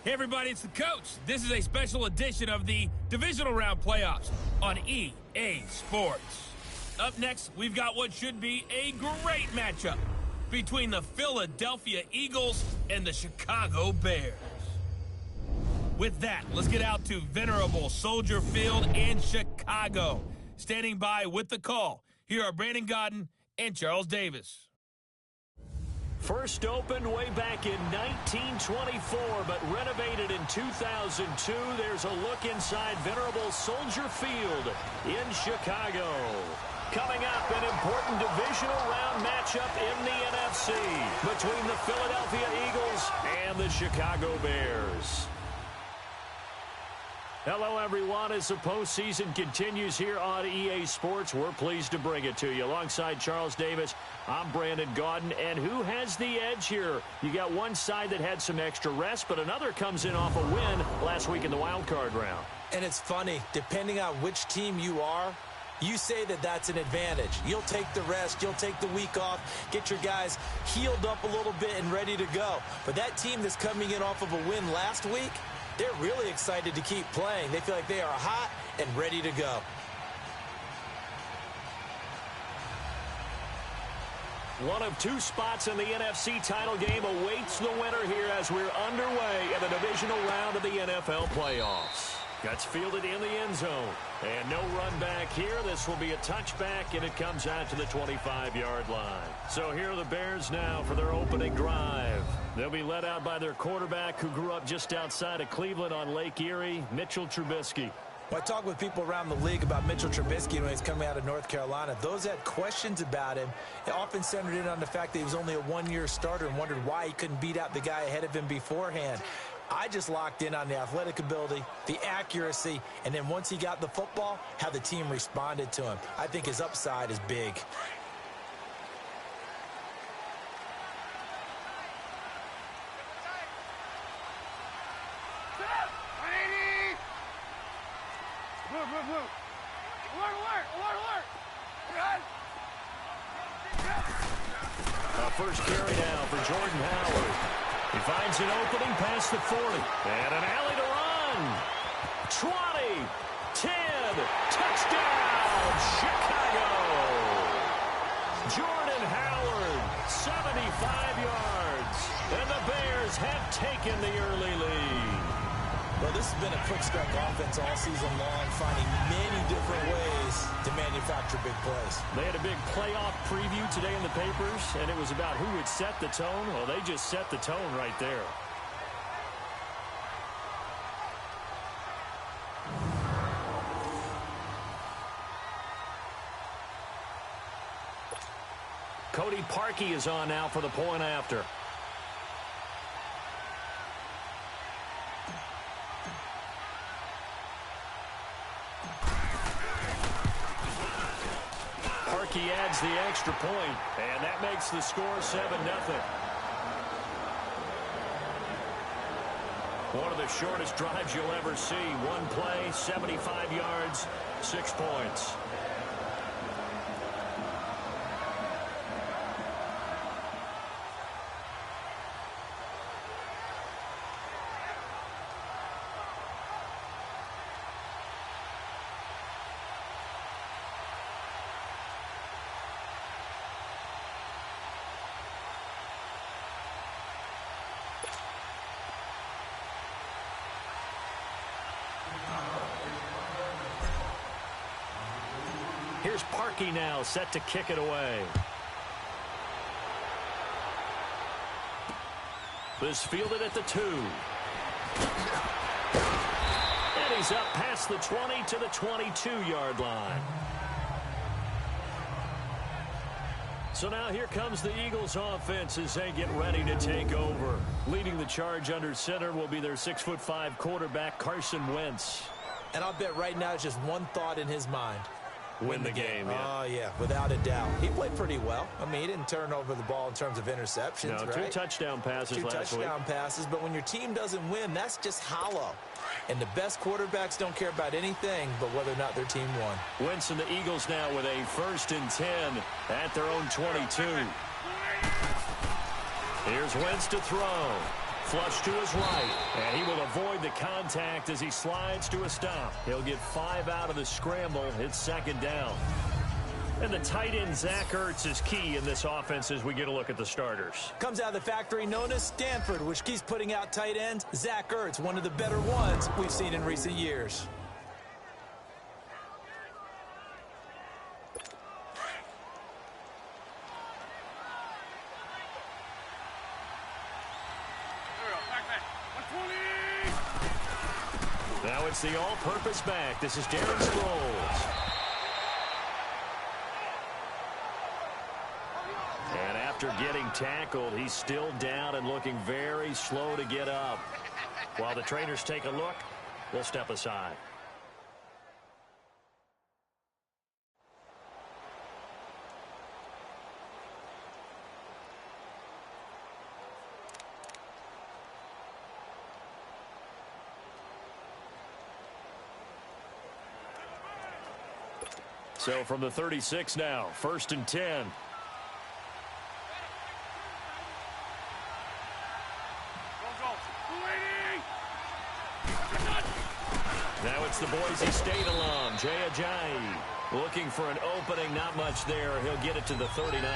Hey everybody, it's the coach. This is a special edition of the divisional round playoffs on EA Sports. Up next, we've got what should be a great matchup between the Philadelphia Eagles and the Chicago Bears. With that, let's get out to venerable Soldier Field in Chicago. Standing by with the call, here are Brandon Godden and Charles Davis. First opened way back in 1924, but renovated in 2002. There's a look inside venerable Soldier Field in Chicago. Coming up, an important divisional round matchup in the NFC between the Philadelphia Eagles and the Chicago Bears. Hello, everyone. As the postseason continues here on EA Sports, we're pleased to bring it to you. Alongside Charles Davis, I'm Brandon Godden. And who has the edge here? You got one side that had some extra rest, but another comes in off a win last week in the wild card round. And it's funny, depending on which team you are, you say that that's an advantage. You'll take the rest, you'll take the week off, get your guys healed up a little bit and ready to go. But that team that's coming in off of a win last week, they're really excited to keep playing. They feel like they are hot and ready to go. One of two spots in the NFC title game awaits the winner here as we're underway in the divisional round of the NFL playoffs. Gets fielded in the end zone. And no run back here. This will be a touchback, and it comes out to the 25-yard line. So here are the Bears now for their opening drive. They'll be led out by their quarterback who grew up just outside of Cleveland on Lake Erie, Mitchell Trubisky. When I talk with people around the league about Mitchell Trubisky when he's coming out of North Carolina, those that had questions about him, it often centered in on the fact that he was only a one-year starter and wondered why he couldn't beat out the guy ahead of him beforehand. I just locked in on the athletic ability, the accuracy, and then once he got the football, how the team responded to him. I think his upside is big. First carry now for Jordan Howard. He finds an opening past the 40. And an alley to run. 20, 10, touchdown, Chicago. Jordan Howard, 75 yards. And the Bears have taken the early lead. Well, this has been a quick-strike offense all season long, finding many different ways to manufacture big plays. They had a big playoff preview today in the papers, and it was about who would set the tone. Well, they just set the tone right there. Cody Parkey is on now for the point after. He adds the extra point, and that makes the score 7-0. One of the shortest drives you'll ever see. One play, 75 yards, 6 points. Here's Parkey now, set to kick it away. This fielded at the 2. And he's up past the 20 to the 22-yard line. So now here comes the Eagles offense as they get ready to take over. Leading the charge under center will be their 6'5" quarterback, Carson Wentz. And I'll bet right now it's just one thought in his mind. Win the game, yeah. Oh, yeah, without a doubt. He played pretty well. I mean, he didn't turn over the ball in terms of interceptions, no, right? 2 touchdown passes last week. 2 touchdown passes, but when your team doesn't win, that's just hollow. And the best quarterbacks don't care about anything but whether or not their team won. Wentz and the Eagles now with a 1st and 10 at their own 22. Here's Wentz to throw. Flush to his right, and he will avoid the contact as he slides to a stop. He'll get 5 out of the scramble. It's second down. And the tight end, Zach Ertz, is key in this offense as we get a look at the starters. Comes out of the factory known as Stanford, which keeps putting out tight ends. Zach Ertz, one of the better ones we've seen in recent years. Now it's the all-purpose back. This is Darren Sproles. And after getting tackled, he's still down and looking very slow to get up. While the trainers take a look, we'll step aside. So from the 36 now, 1st and 10. Now it's the Boise State alum, Jay Ajayi. Looking for an opening, not much there. He'll get it to the 39.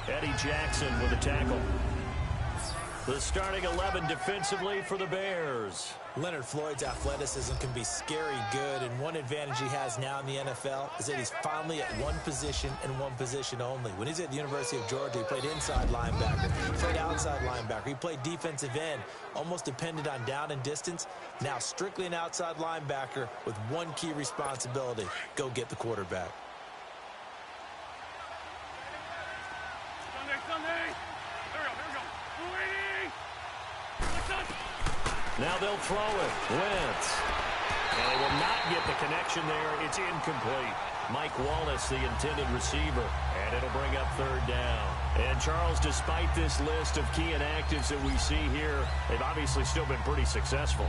Eddie Jackson with a tackle. The starting 11 defensively for the Bears. Leonard Floyd's athleticism can be scary good, and one advantage he has now in the NFL is that he's finally at one position and one position only. When he's at the University of Georgia, he played inside linebacker, he played outside linebacker, he played defensive end, almost dependent on down and distance. Now strictly an outside linebacker with one key responsibility: go get the quarterback. Now they'll throw it. Wentz. And they will not get the connection there. It's incomplete. Mike Wallace, the intended receiver. And it'll bring up 3rd down. And Charles, despite this list of key inactives that we see here, they've obviously still been pretty successful.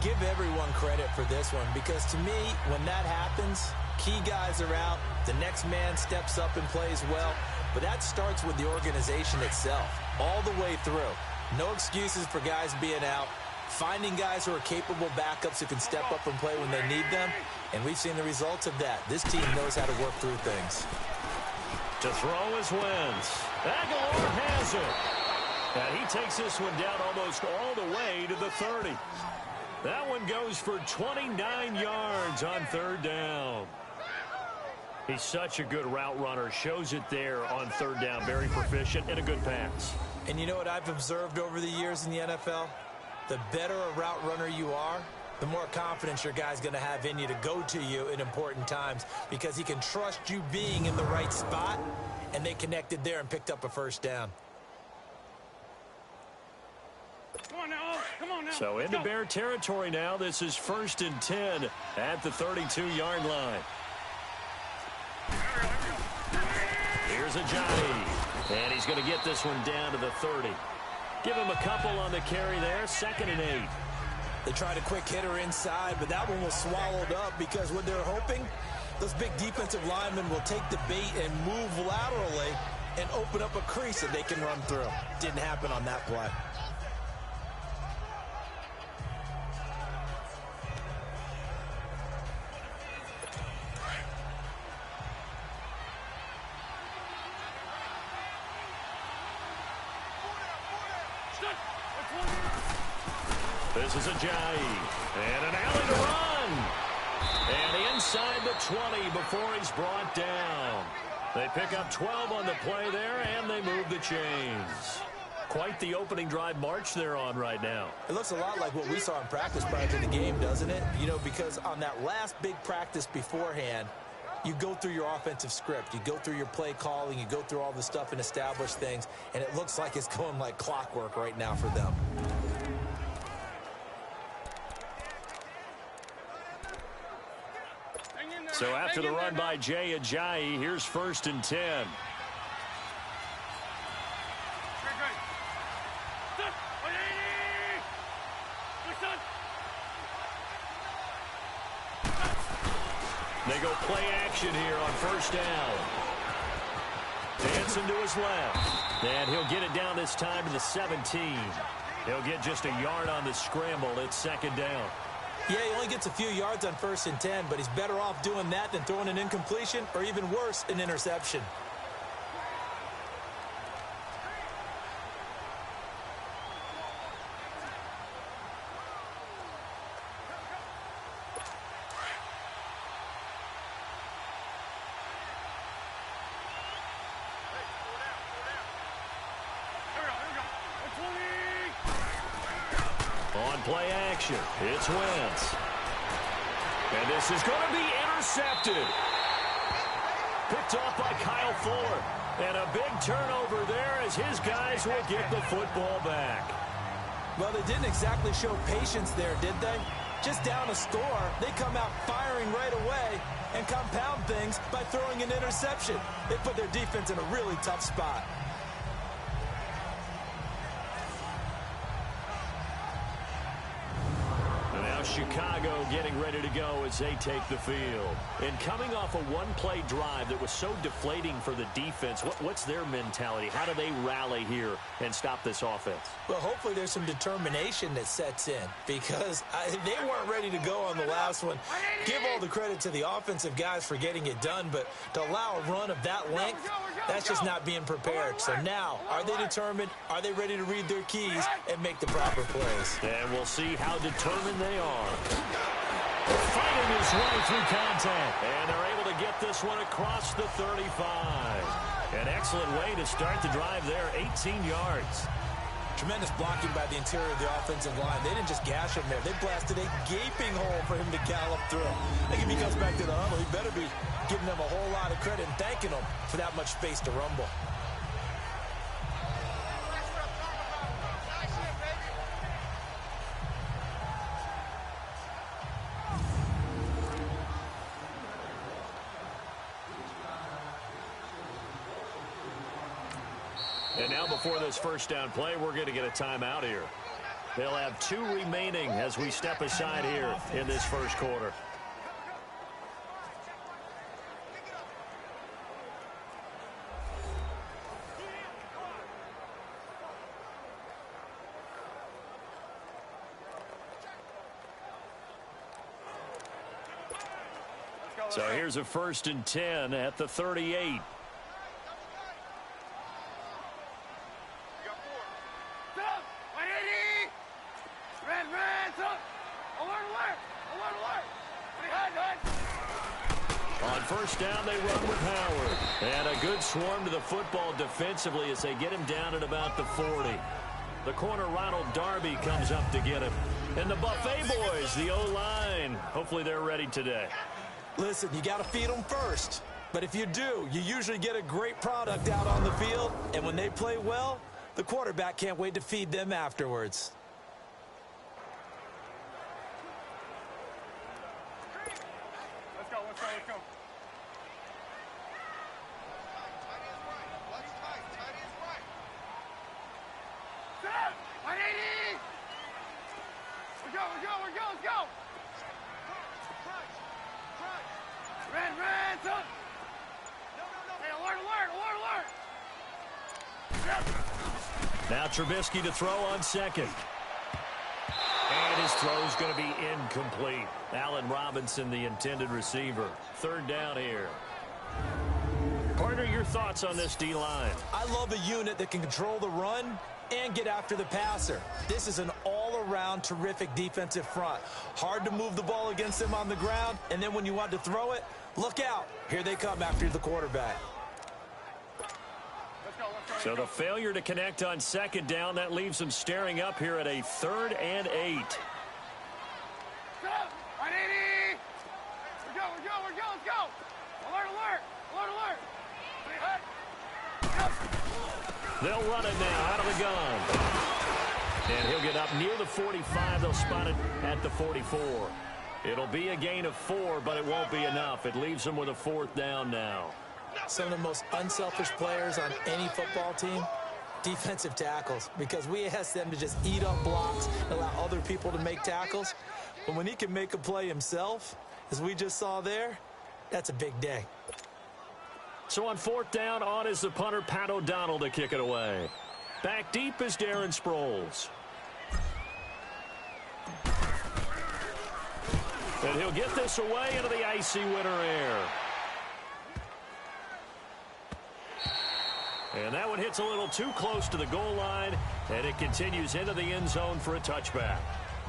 Give everyone credit for this one, because to me, when that happens, key guys are out, the next man steps up and plays well. But that starts with the organization itself, all the way through. No excuses for guys being out. Finding guys who are capable backups who can step up and play when they need them. And we've seen the results of that. This team knows how to work through things. To throw is Wentz. Aguilar has it. And he takes this one down almost all the way to the 30. That one goes for 29 yards on 3rd down. He's such a good route runner. Shows it there on 3rd down. Very proficient and a good pass. And you know what I've observed over the years in the NFL? The better a route runner you are, the more confidence your guy's going to have in you to go to you in important times, because he can trust you being in the right spot, and they connected there and picked up a 1st down. Come on now. Come on now. So into Bear territory now. This is 1st and 10 at the 32-yard line. Here's Ajayi. And he's going to get this one down to the 30. Give him a couple on the carry there. 2nd and 8. They tried a quick hitter inside, but that one was swallowed up, because what they're hoping, those big defensive linemen will take the bait and move laterally and open up a crease that they can run through. Didn't happen on that play. This is Ajayi. And an alley to run. And inside the 20 before he's brought down. They pick up 12 on the play there, and they move the chains. Quite the opening drive march they're on right now. It looks a lot like what we saw in practice prior to the game, doesn't it? You know, because on that last big practice beforehand, you go through your offensive script. You go through your play calling. You go through all the stuff and establish things. And it looks like it's going like clockwork right now for them. So after the run by Jay Ajayi, here's 1st and 10. They go play action here on 1st down. Dancing to his left. And he'll get it down this time to the 17. He'll get just a yard on the scramble. It's second down. Yeah, he only gets a few yards on 1st and 10, but he's better off doing that than throwing an incompletion or even worse, an interception. On play action, it's Wentz. And this is going to be intercepted. Picked off by Kyle Fuller. And a big turnover there as his guys will get the football back. Well, they didn't exactly show patience there, did they? Just down a score, they come out firing right away and compound things by throwing an interception. They put their defense in a really tough spot. Chicago getting ready to go as they take the field. And coming off a one-play drive that was so deflating for the defense, what's their mentality? How do they rally here and stop this offense? Well, hopefully there's some determination that sets in because they weren't ready to go on the last one. Give all the credit to the offensive guys for getting it done, but to allow a run of that length, that's just not being prepared. So now, are they determined? Are they ready to read their keys and make the proper plays? And we'll see how determined they are. Fighting his way through contact. And they're able to get this one across the 35. An excellent way to start the drive there, 18 yards. Tremendous blocking by the interior of the offensive line. They didn't just gash him there. They blasted a gaping hole for him to gallop through. I think if he comes back to the huddle, he better be giving them a whole lot of credit and thanking them for that much space to rumble. And now before this first down play, we're going to get a timeout here. They'll have 2 remaining as we step aside here in this first quarter. So here's a 1st and 10 at the 38. On first down, they run with Howard. And a good swarm to the football defensively as they get him down at about the 40. The corner, Ronald Darby, comes up to get him. And the Buffet boys, the O-line, hopefully they're ready today. Listen, you got to feed them first. But if you do, you usually get a great product out on the field. And when they play well, the quarterback can't wait to feed them afterwards. Let's go, let's go, let's go. Let's go. Red, son. Hey, alert. Now Trubisky to throw on second. And his throw's going to be incomplete. Allen Robinson, the intended receiver. 3rd down here. Partner, your thoughts on this D-line? I love a unit that can control the run and get after the passer. This is an all-around terrific defensive front. Hard to move the ball against them on the ground, and then when you want to throw it, look out. Here they come after the quarterback. So the failure to connect on 2nd down, that leaves them staring up here at a 3rd and 8. Let's go. Alert. They'll run it now out of the gun. And he'll get up near the 45. They'll spot it at the 44. It'll be a gain of 4, but it won't be enough. It leaves them with a 4th down now. Some of the most unselfish players on any football team, defensive tackles, because we ask them to just eat up blocks and allow other people to make tackles. But when he can make a play himself, as we just saw there, that's a big day. So on 4th down, on is the punter, Pat O'Donnell, to kick it away. Back deep is Darren Sproles. And he'll get this away into the icy winter air. And that one hits a little too close to the goal line, and it continues into the end zone for a touchback.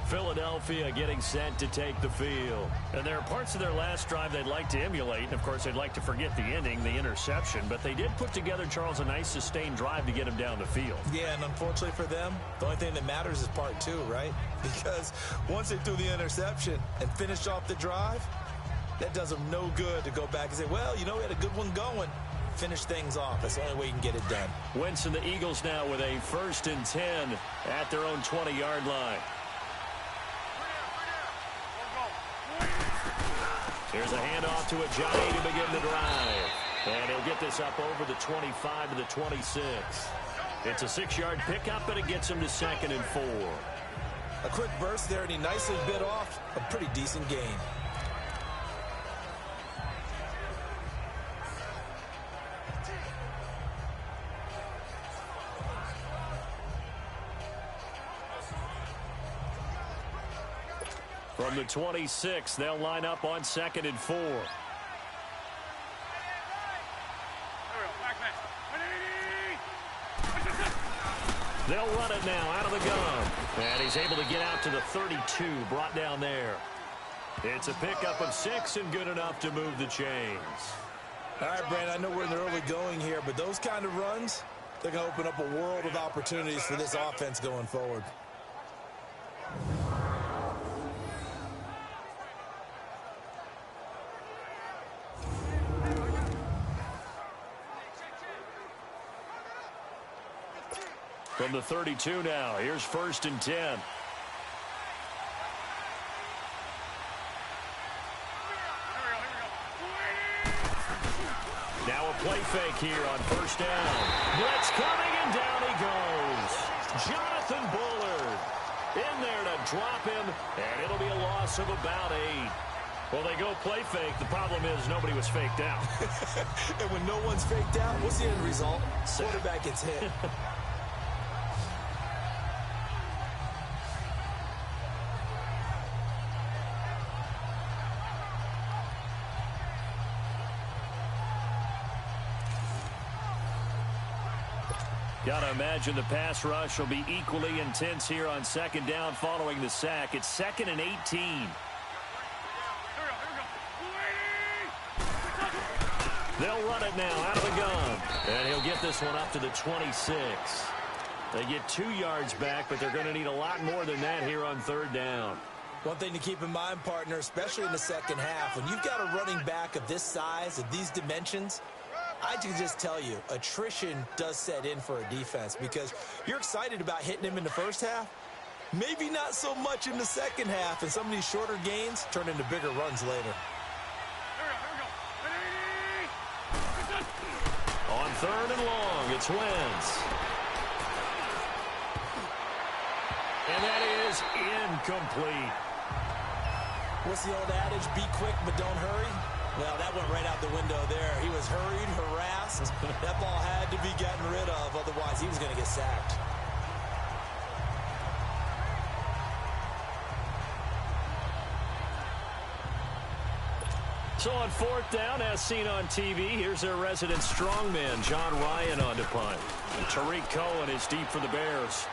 Philadelphia getting set to take the field. And there are parts of their last drive they'd like to emulate. And, of course, they'd like to forget the ending, the interception. But they did put together, Charles, a nice sustained drive to get him down the field. Yeah, and unfortunately for them, the only thing that matters is part two, right? Because once they threw the interception and finished off the drive, that does them no good to go back and say, well, you know, we had a good one going. Finish things off. That's the only way you can get it done. Wentz and the Eagles now with a 1st and 10 at their own 20-yard line. Here's a handoff to Ajayi to begin the drive. And he'll get this up over the 25 to the 26. It's a 6-yard pickup, and it gets him to 2nd and 4. A quick burst there, and he nicely bit off a pretty decent gain. From the 26, they'll line up on 2nd and 4. They'll run it now out of the gun. And he's able to get out to the 32, brought down there. It's a pickup of 6 and good enough to move the chains. All right, Brandon, I know we're in the early going here, but those kind of runs, they're going to open up a world of opportunities for this offense going forward. From the 32 now, here's 1st and 10. Now a play fake here on 1st down. Blitz coming, and down he goes. Jonathan Bullard in there to drop him, and it'll be a loss of about 8. Well, they go play fake. The problem is nobody was faked out. And when no one's faked out, what's the end result? Quarterback gets hit. Got to imagine the pass rush will be equally intense here on 2nd down following the sack. It's 2nd and 18. They'll run it now out of the gun. And he'll get this one up to the 26. They get 2 yards back, but they're going to need a lot more than that here on 3rd down. One thing to keep in mind, partner, especially in the second half, when you've got a running back of this size, of these dimensions, I can just tell you, attrition does set in for a defense because you're excited about hitting him in the first half. Maybe not so much in the second half, and some of these shorter gains turn into bigger runs later. On 3rd and long, it's Wentz. And that is incomplete. What's the old adage? Be quick, but don't hurry. Well, that went right out the window there. He was hurried, harassed. That ball had to be gotten rid of, otherwise he was going to get sacked. So on 4th down, as seen on TV, here's their resident strongman, John Ryan, on to punt. And Tariq Cohen is deep for the Bears.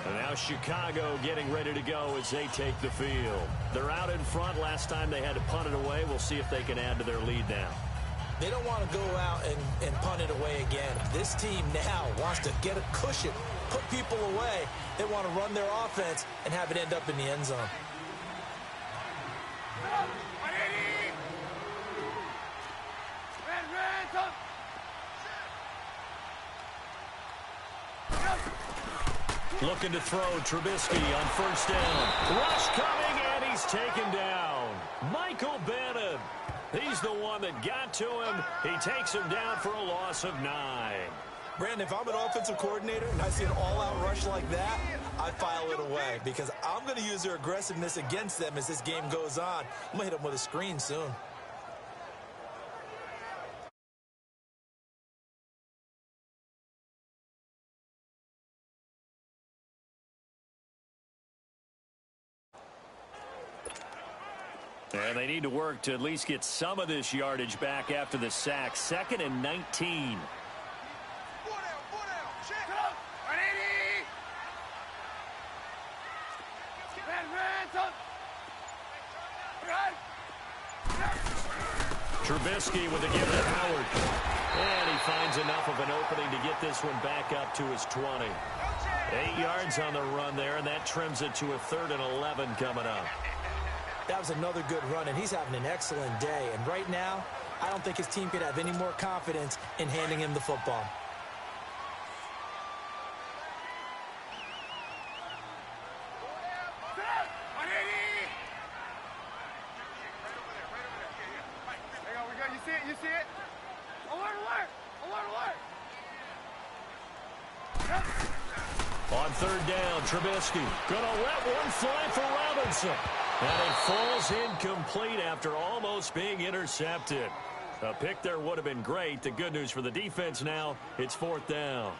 And now Chicago getting ready to go as they take the field. They're out in front. Last time they had to punt it away. We'll see if they can add to their lead now. They don't want to go out and punt it away again. This team now wants to get a cushion, put people away. They want to run their offense and have it end up in the end zone. Looking to throw Trubisky on 1st down. Rush coming, and he's taken down. Michael Bannon. He's the one that got to him. He takes him down for a loss of 9. Brandon, if I'm an offensive coordinator and I see an all-out rush like that, I file it away because I'm going to use their aggressiveness against them as this game goes on. I'm going to hit them with a screen soon. And they need to work to at least get some of this yardage back after the sack. 2nd and 19. Trubisky with the give to Howard. And he finds enough of an opening to get this one back up to his 20. 8 yards on the run there, and that trims it to a 3rd and 11 coming up. That was another good run, and he's having an excellent day. And right now, I don't think his team could have any more confidence in handing him the football. You see it? Alert, alert! Alert, alert! On 3rd down, Trubisky gonna let one fly for Robinson. And it falls incomplete after almost being intercepted. A pick there would have been great. The good news for the defense now, it's 4th down.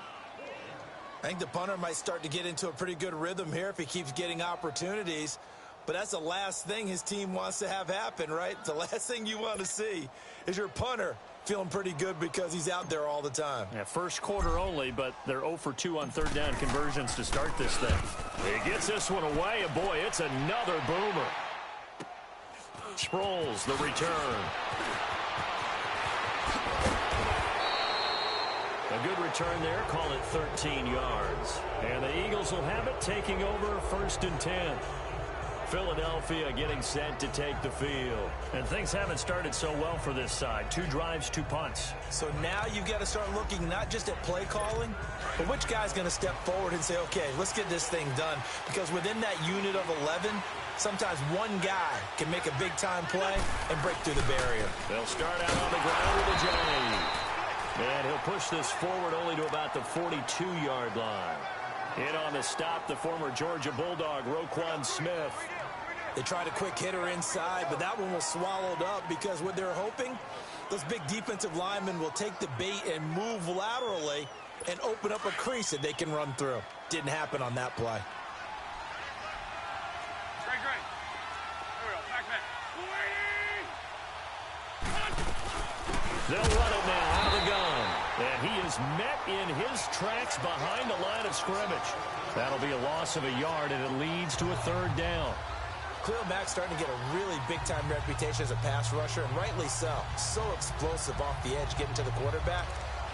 I think the punter might start to get into a pretty good rhythm here if he keeps getting opportunities. But that's the last thing his team wants to have happen, right? The last thing you want to see is your punter feeling pretty good because he's out there all the time. Yeah, first quarter only, but they're 0 for 2 on 3rd down conversions to start this thing. He gets this one away, and boy, it's another boomer. Sproles, the return. A good return there, call it 13 yards. And the Eagles will have it, taking over 1st and 10. Philadelphia getting set to take the field. And things haven't started so well for this side. 2 drives, 2 punts. So now you've got to start looking not just at play calling, but which guy's going to step forward and say, okay, let's get this thing done. Because within that unit of 11, sometimes one guy can make a big-time play and break through the barrier. They'll start out on the ground with a J. And he'll push this forward only to about the 42-yard line. In on the stop, the former Georgia Bulldog, Roquan Smith. They tried a quick hitter inside, but that one was swallowed up because what they're hoping, those big defensive linemen will take the bait and move laterally and open up a crease that they can run through. Didn't happen on that play. Great. There we go. Back. They'll run it now out of the gun. And he is met in his tracks behind the line of scrimmage. That'll be a loss of a yard, and it leads to a 3rd down. Khalil Mack's starting to get a really big-time reputation as a pass rusher, and rightly so. So explosive off the edge getting to the quarterback.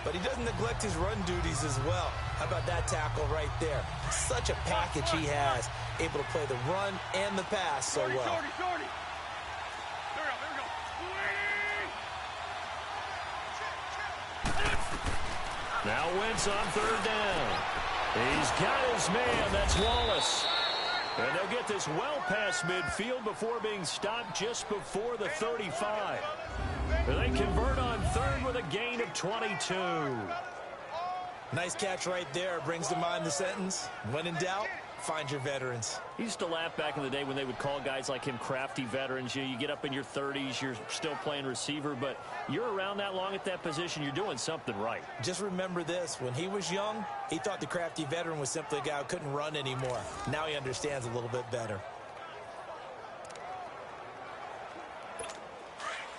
But he doesn't neglect his run duties as well. How about that tackle right there? Such a package he has, able to play the run and the pass so well. Shorty. There we go. Now Wentz on 3rd down. He's got his man. That's Wallace. And they'll get this well past midfield before being stopped just before the 35. They convert on 3rd with a gain of 22. Nice catch right there. Brings to mind the sentence, when in doubt, find your veterans. He used to laugh back in the day when they would call guys like him crafty veterans. You get up in your 30s, you're still playing receiver, but you're around that long at that position, you're doing something right. Just remember this, when he was young, he thought the crafty veteran was simply a guy who couldn't run anymore. Now he understands a little bit better.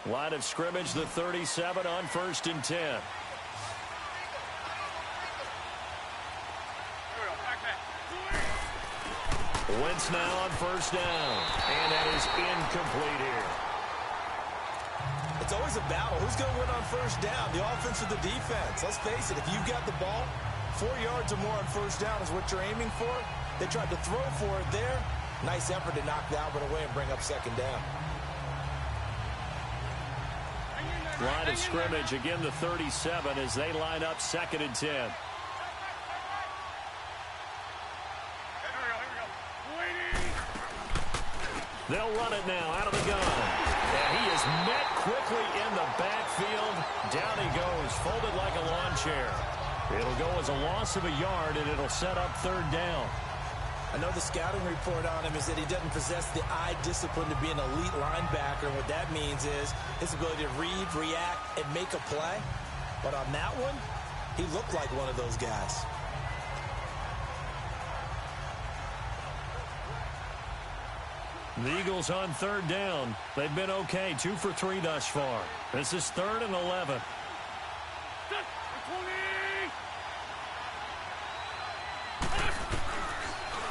Line of scrimmage, the 37 on 1st and 10. Wentz now on 1st down. And that is incomplete here. It's always a battle. Who's going to win on 1st down? The offense or the defense? Let's face it, if you've got the ball, 4 yards or more on 1st down is what you're aiming for. They tried to throw for it there. Nice effort to knock that one away and bring up 2nd down. Line of scrimmage, again the 37 as they line up 2nd and 10. They'll run it now out of the gun. And he is met quickly in the backfield. Down he goes, folded like a lawn chair. It'll go as a loss of a yard, and it'll set up 3rd down. I know the scouting report on him is that he doesn't possess the eye discipline to be an elite linebacker. And what that means is his ability to read, react, and make a play. But on that one, he looked like one of those guys. The Eagles on 3rd down. They've been okay, 2 for 3 thus far. This is 3rd and 11.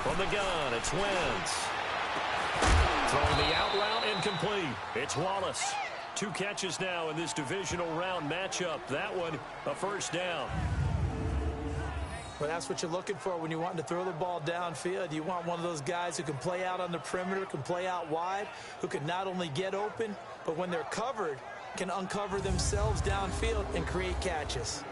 From the gun, it's Wentz. Throwing the out route, incomplete. It's Wallace. 2 catches now in this divisional round matchup. That one, a first down. Well, that's what you're looking for when you want to throw the ball downfield. You want one of those guys who can play out on the perimeter, can play out wide, who can not only get open, but when they're covered, can uncover themselves downfield and create catches.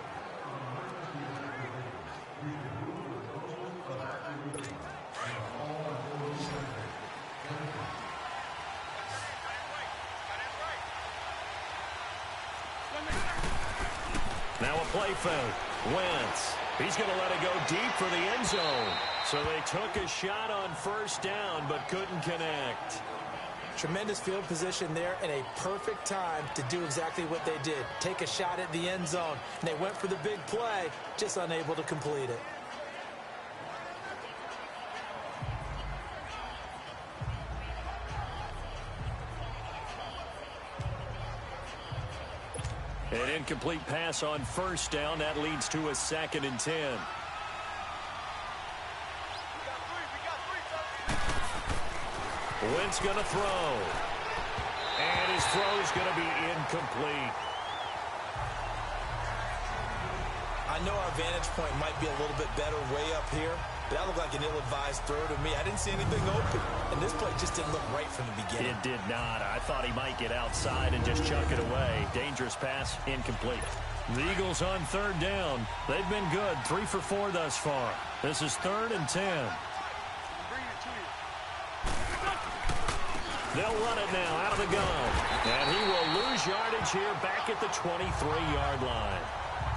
Now a play fake. Wentz. He's going to let it go deep for the end zone. So they took a shot on first down, but couldn't connect. Tremendous field position there and a perfect time to do exactly what they did. Take a shot at the end zone. And they went for the big play, just unable to complete it. An incomplete pass on first down. That leads to a 2nd and 10. Wentz going to throw. And his throw is going to be incomplete. I know our vantage point might be a little bit better way up here, but that looked like an ill-advised throw to me. I didn't see anything open, and this play just didn't look right from the beginning. It did not. I thought he might get outside and just chuck it away. Dangerous pass, incomplete. The Eagles on 3rd down. They've been good, 3 for 4 thus far. This is 3rd and 10. They'll run it now out of the gun. And he will lose yardage here back at the 23-yard line.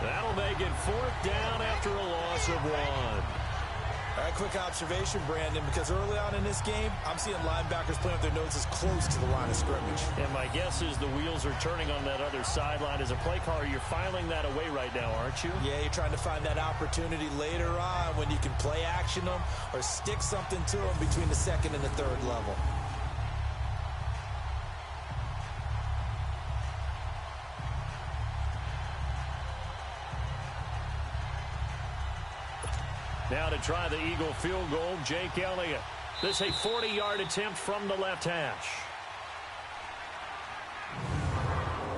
That'll make it 4th down after a loss of 1. All right, quick observation, Brandon, because early on in this game, I'm seeing linebackers playing with their noses close to the line of scrimmage. And my guess is the wheels are turning on that other sideline. As a play caller, you're filing that away right now, aren't you? Yeah, you're trying to find that opportunity later on when you can play action them or stick something to them between the 2nd and the 3rd level. Now to try the Eagle field goal, Jake Elliott. This a 40-yard attempt from the left hash.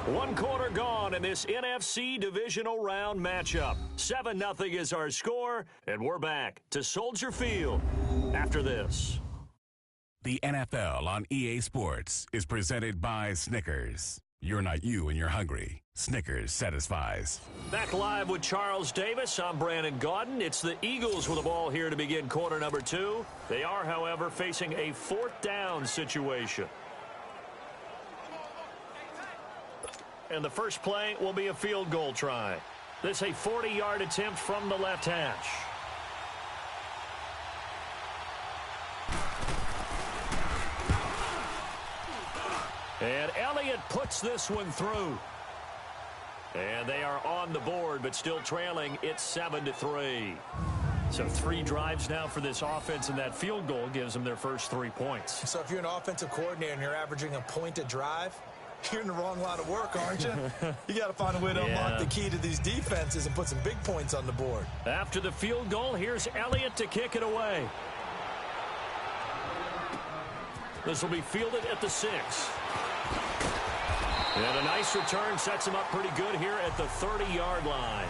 1 quarter gone in this NFC divisional round matchup. 7-0 is our score, and we're back to Soldier Field after this. The NFL on EA Sports is presented by Snickers. You're not you and you're hungry. Snickers satisfies. Back live with Charles Davis. I'm Brandon Gaudin. It's the Eagles with the ball here to begin quarter number 2. They are, however, facing a 4th down situation. And the first play will be a field goal try. This a 40-yard attempt from the left hash. And Elliott puts this one through. And they are on the board, but still trailing. It's 7-3. So 3 drives now for this offense, and that field goal gives them their first 3 points. So if you're an offensive coordinator and you're averaging a point a drive, you're in the wrong line of work, aren't you? You got to find a way to unlock the key to these defenses and put some big points on the board. After the field goal, here's Elliott to kick it away. This will be fielded at the 6. And a nice return sets him up pretty good here at the 30-yard line.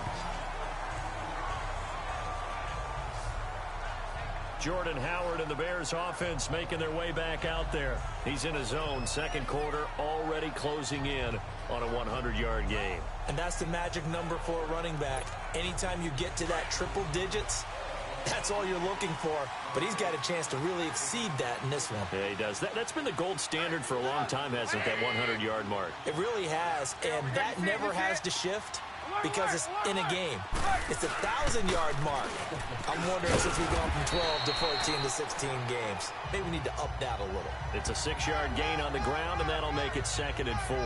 Jordan Howard and the Bears offense making their way back out there. He's in his zone, 2nd quarter, already closing in on a 100-yard game. And that's the magic number for a running back. Anytime you get to that triple digits, that's all you're looking for. But he's got a chance to really exceed that in this one. Yeah, he does. That's been the gold standard for a long time, hasn't it, that 100-yard mark? It really has, and that never has to shift because it's in a game. It's a 1,000-yard mark. I'm wondering, since we've gone from 12 to 14 to 16 games, maybe we need to up that a little. It's a 6-yard gain on the ground, and that'll make it 2nd and 4.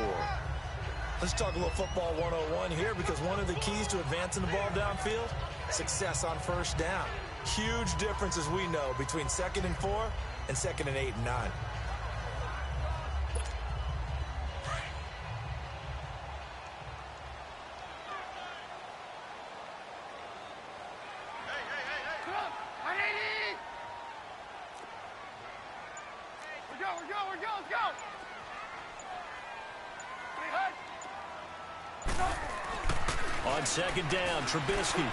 Let's talk a little football 101 here, because one of the keys to advancing the ball downfield, success on first down. Huge difference, as we know, between 2nd and 4 and 2nd and 8 and 9. We're good, let's go. On second down, Trubisky.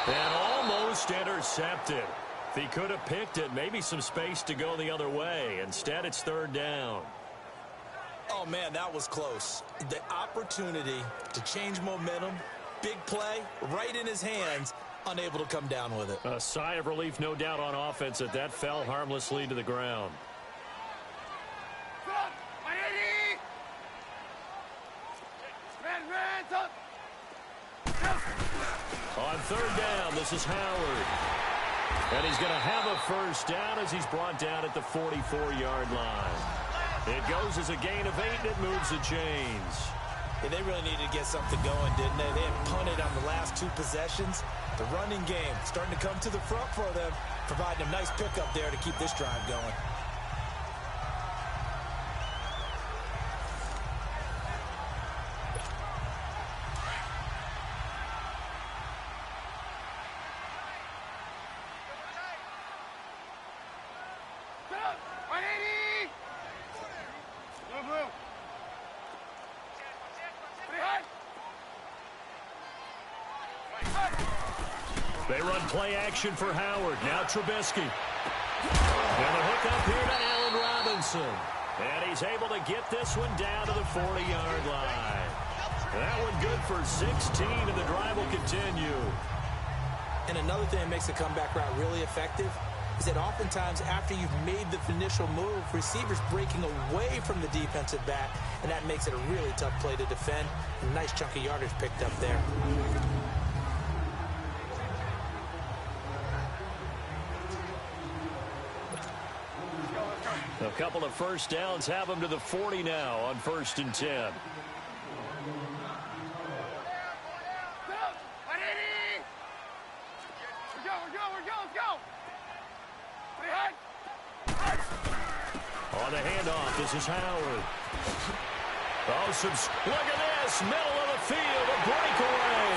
And almost intercepted. If he could have picked it, maybe some space to go the other way. Instead, it's third down. Oh, man, that was close. The opportunity to change momentum, big play, right in his hands, unable to come down with it. A sigh of relief, no doubt, on offense that that fell harmlessly to the ground. On third down, this is Howard. And he's going to have a first down as he's brought down at the 44-yard line. It goes as a gain of 8, and it moves the chains. Yeah, they really needed to get something going, didn't they? They had punted on the last 2 possessions. The running game starting to come to the front for them, providing a nice pickup there to keep this drive going. They run play action for Howard. Now Trubisky. And the hook up here to Allen Robinson. And he's able to get this one down to the 40-yard line. That one good for 16, and the drive will continue. And another thing that makes the comeback route really effective is that oftentimes after you've made the initial move, receivers breaking away from the defensive back, and that makes it a really tough play to defend. A nice chunk of yardage picked up there. A couple of first downs have them to the 40 now on 1st and 10. On the handoff, this is Howard. Oh, look at this, middle of the field, a breakaway.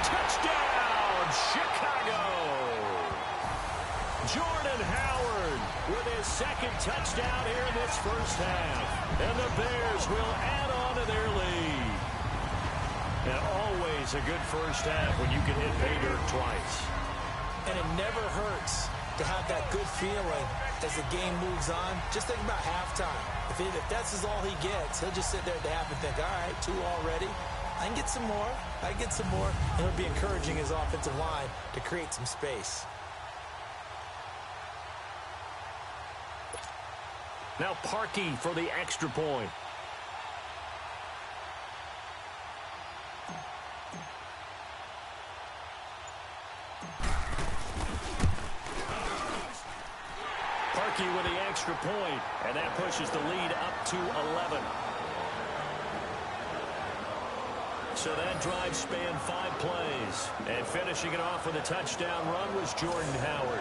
Touchdown, Chicago. Jordan Howard with his second touchdown here in this first half. And the Bears will add on to their lead. And always a good first half when you can hit pay dirt twice. And it never hurts to have that good feeling as the game moves on. Just think about halftime. If that's all he gets, he'll just sit there at the half and think, all right, 2 already. I can get some more. I can get some more. And he'll be encouraging his offensive line to create some space. Now Parkey for the extra point. Parkey with the extra point, and that pushes the lead up to 11. So that drive spanned 5 plays, and finishing it off with a touchdown run was Jordan Howard.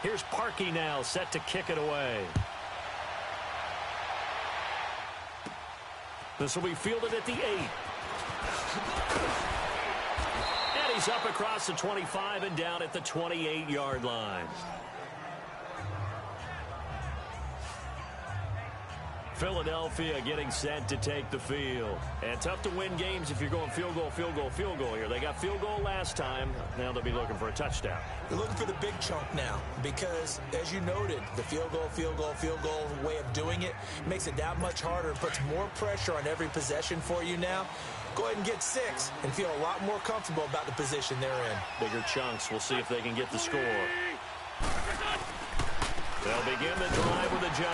Here's Parkey now, set to kick it away. This will be fielded at the 8. And he's up across the 25 and down at the 28-yard line. Philadelphia getting set to take the field. And tough to win games if you're going field goal, field goal, field goal here. They got field goal last time. Now they'll be looking for a touchdown. They're looking for the big chunk now because, as you noted, the field goal way of doing it makes it that much harder and puts more pressure on every possession for you now. Go ahead and get 6 and feel a lot more comfortable about the position they're in. Bigger chunks. We'll see if they can get the score. They'll begin the drive with a J.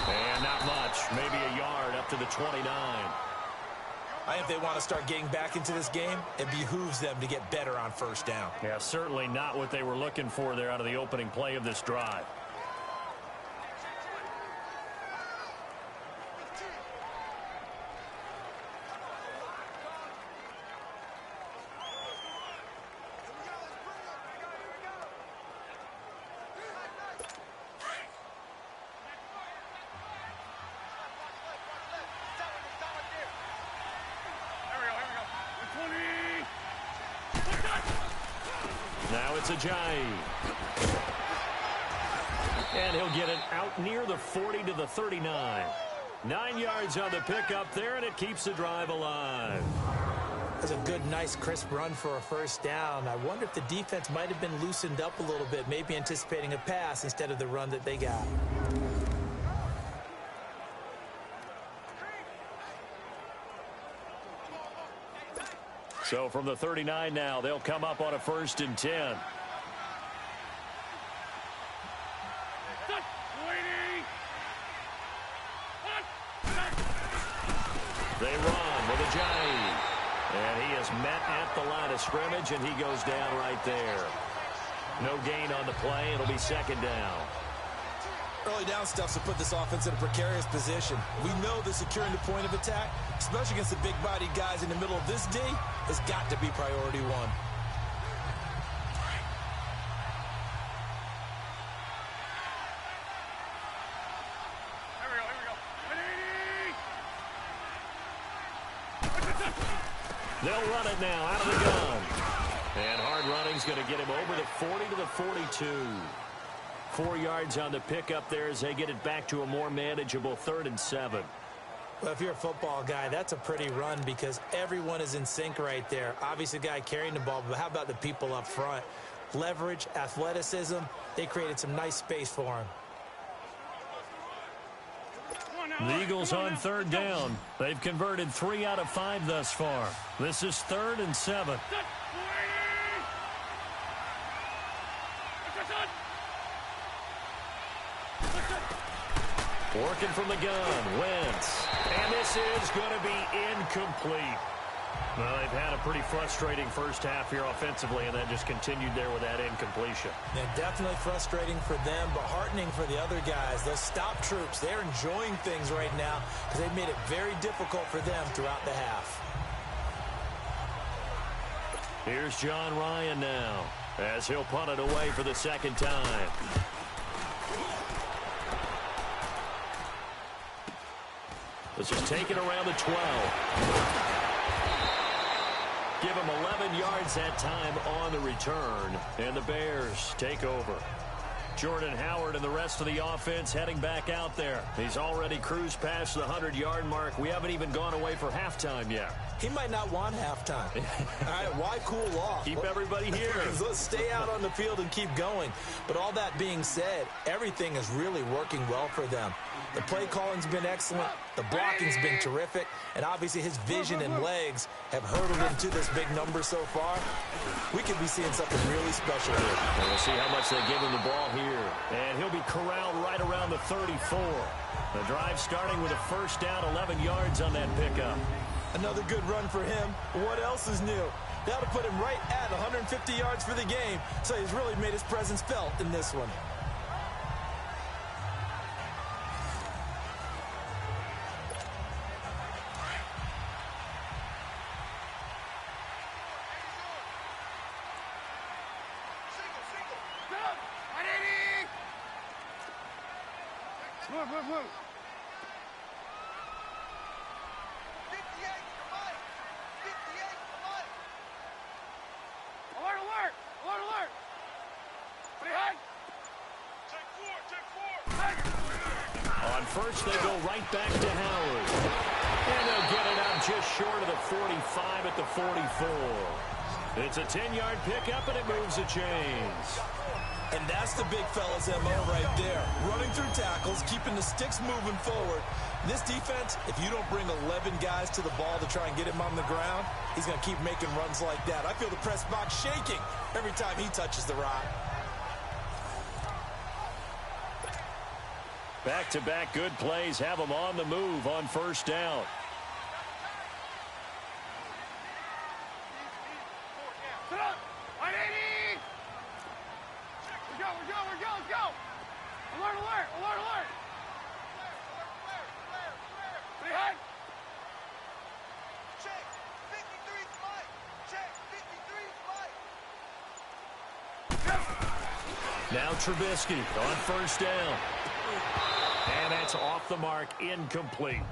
And not much. Maybe a yard up to the 29. I think if they want to start getting back into this game, it behooves them to get better on first down. Yeah, certainly not what they were looking for there out of the opening play of this drive. Now it's Ajayi. And he'll get it out near the 40 to the 39. 9 yards on the pickup there, and it keeps the drive alive. That's a good, nice, crisp run for a first down. I wonder if the defense might have been loosened up a little bit, maybe anticipating a pass instead of the run that they got. So from the 39 now, they'll come up on a 1st and 10. They run with Ajayi. And he is met at the line of scrimmage, and he goes down right there. No gain on the play. It'll be 2nd down. Early down stuff to put this offense in a precarious position. We know that securing the point of attack, especially against the big-bodied guys in the middle of this D, has got to be priority one. They'll run it now out of the gun. And hard running's going to get him over the 40 to the 42. 4 yards on the pickup there as they get it back to a more manageable 3rd and 7. Well, if you're a football guy, that's a pretty run because everyone is in sync right there. Obviously, the guy carrying the ball, but how about the people up front? Leverage, athleticism, they created some nice space for him. The Eagles on 3rd down. They've converted 3 out of 5 thus far. This is 3rd and 7. Working from the gun, Wentz. And this is going to be incomplete. Well, they've had a pretty frustrating first half here offensively, and then just continued there with that incompletion. Yeah, definitely frustrating for them, but heartening for the other guys. Those stop troops, they're enjoying things right now because they've made it very difficult for them throughout the half. Here's John Ryan now as he'll punt it away for the 2nd time. This is taken around the 12. Give him 11 yards that time on the return, and the Bears take over. Jordan Howard and the rest of the offense heading back out there. He's already cruised past the 100-yard mark. We haven't even gone away for halftime yet. He might not want halftime. All right, why cool off? Keep everybody here. Let's stay out on the field and keep going. But all that being said, everything is really working well for them. The play calling's been excellent. The blocking's been terrific. And obviously his vision and legs have hurdled him to this big number so far. We could be seeing something really special here. And we'll see how much they give him the ball here. And he'll be corralled right around the 34. The drive starting with a 1st down, 11 yards on that pickup. Another good run for him. What else is new? That'll put him right at 150 yards for the game. So he's really made his presence felt in this one. Move. Alert! Behind! On 1st, they go right back to Howard. And they'll get it out just short of the 45 at the 44. It's a 10-yard pickup, and it moves the chains. And that's the big fella's MO right there. Running through tackles, keeping the sticks moving forward. This defense, if you don't bring 11 guys to the ball to try and get him on the ground, he's going to keep making runs like that. I feel the press box shaking every time he touches the rock. Back-to-back good plays have them on the move on 1st down. Let's go! Alert! Behind! Check! 53 flight! Check! 53 flight! Now Trubisky on 1st down. And that's off the mark, incomplete.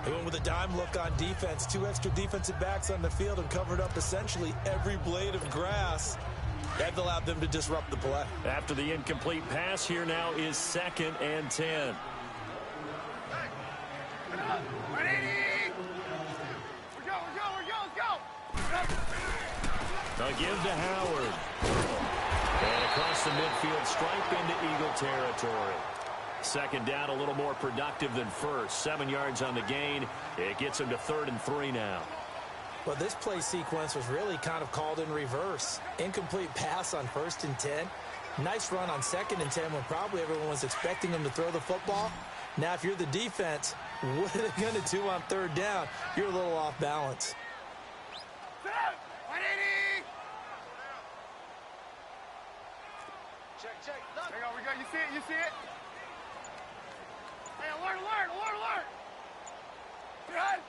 They went with a dime look on defense. 2 extra defensive backs on the field and covered up essentially every blade of grass. That allowed them to disrupt the play. After the incomplete pass, here now is 2nd and 10. A give to Howard. And across the midfield, stripe into Eagle territory. 2nd down, a little more productive than first. 7 yards on the gain. It gets him to 3rd and 3 now. Well, this play sequence was really kind of called in reverse. Incomplete pass on 1st and 10. Nice run on 2nd and 10 when probably everyone was expecting him to throw the football. Now, if you're the defense, what are they going to do on 3rd down? You're a little off balance. Check. Hang on, we go. You see it? You see it? Hey, alert, alert, alert, alert! Behind!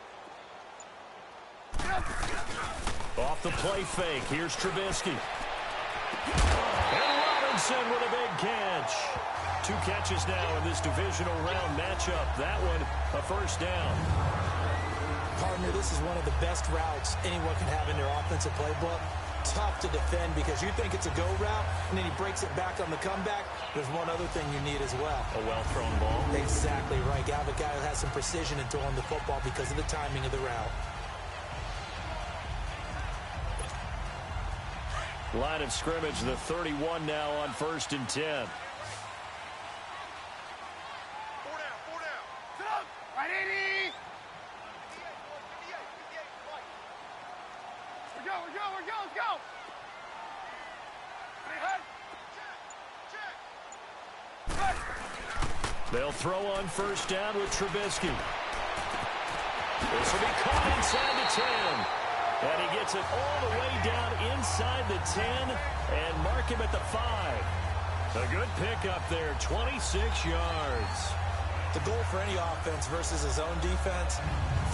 Off the play fake, here's Trubisky. And Robinson with a big catch. 2 catches now in this divisional round matchup. That one, a 1st down. Partner, this is one of the best routes anyone can have in their offensive playbook. Tough to defend because you think it's a go route, and then he breaks it back on the comeback. There's one other thing you need as well. A well-thrown ball. Exactly right. You have a guy who has some precision in throwing the football because of the timing of the route. Line of scrimmage, the 31 now on 1st and 10. 4 down. Sit up! Right, 80! 58, fight. We go, let's go! Behind! Check. Right! They'll throw on 1st down with Trubisky. This will be caught inside the 10. And he gets it all the way down inside the 10 and mark him at the 5. A good pickup there, 26 yards. The goal for any offense versus his own defense,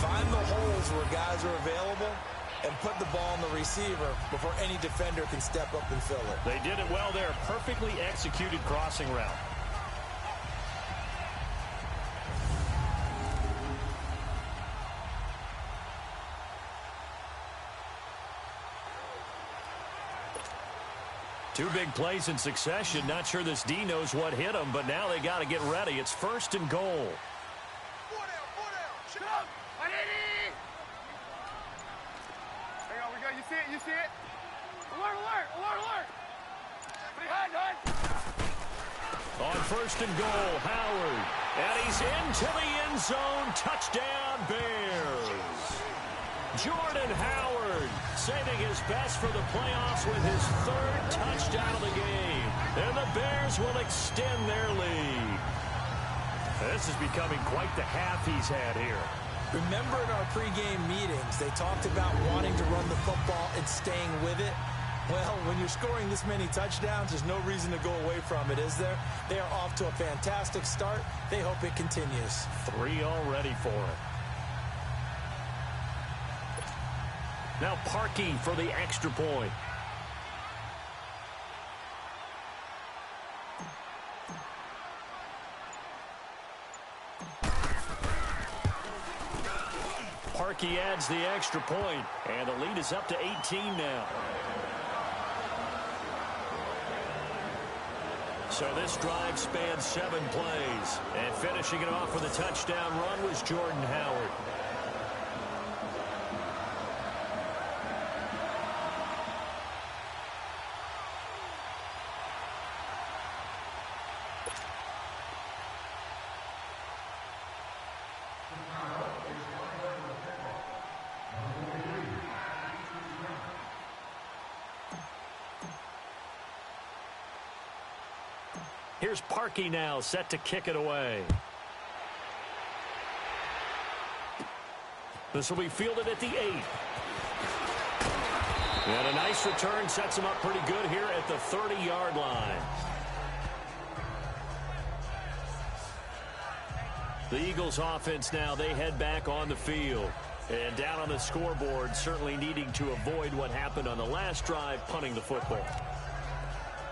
find the holes where guys are available and put the ball on the receiver before any defender can step up and fill it. They did it well there. Perfectly executed crossing route. Two big plays in succession. Not sure this D knows what hit him, but now they got to get ready. It's 1st and goal. 4 down. Sit up! Right, 80! Hang on, we go. You see it? You see it? Alert, alert, alert, alert! Behind, hon! On 1st and goal, Howard. And he's into the end zone. Touchdown, Bears. Jordan Howard saving his best for the playoffs with his 3rd touchdown of the game. And the Bears will extend their lead. This is becoming quite the half he's had here. Remember in our pregame meetings, they talked about wanting to run the football and staying with it. Well, when you're scoring this many touchdowns, there's no reason to go away from it, is there? They are off to a fantastic start. They hope it continues. 3 already for it. Now Parkey for the extra point. Parkey adds the extra point, and the lead is up to 18 now. So this drive spans 7 plays, and finishing it off with a touchdown run was Jordan Howard. Here's Parkey now, set to kick it away. This will be fielded at the 8. And a nice return sets him up pretty good here at the 30-yard line. The Eagles offense now, they head back on the field. And down on the scoreboard, certainly needing to avoid what happened on the last drive, punting the football.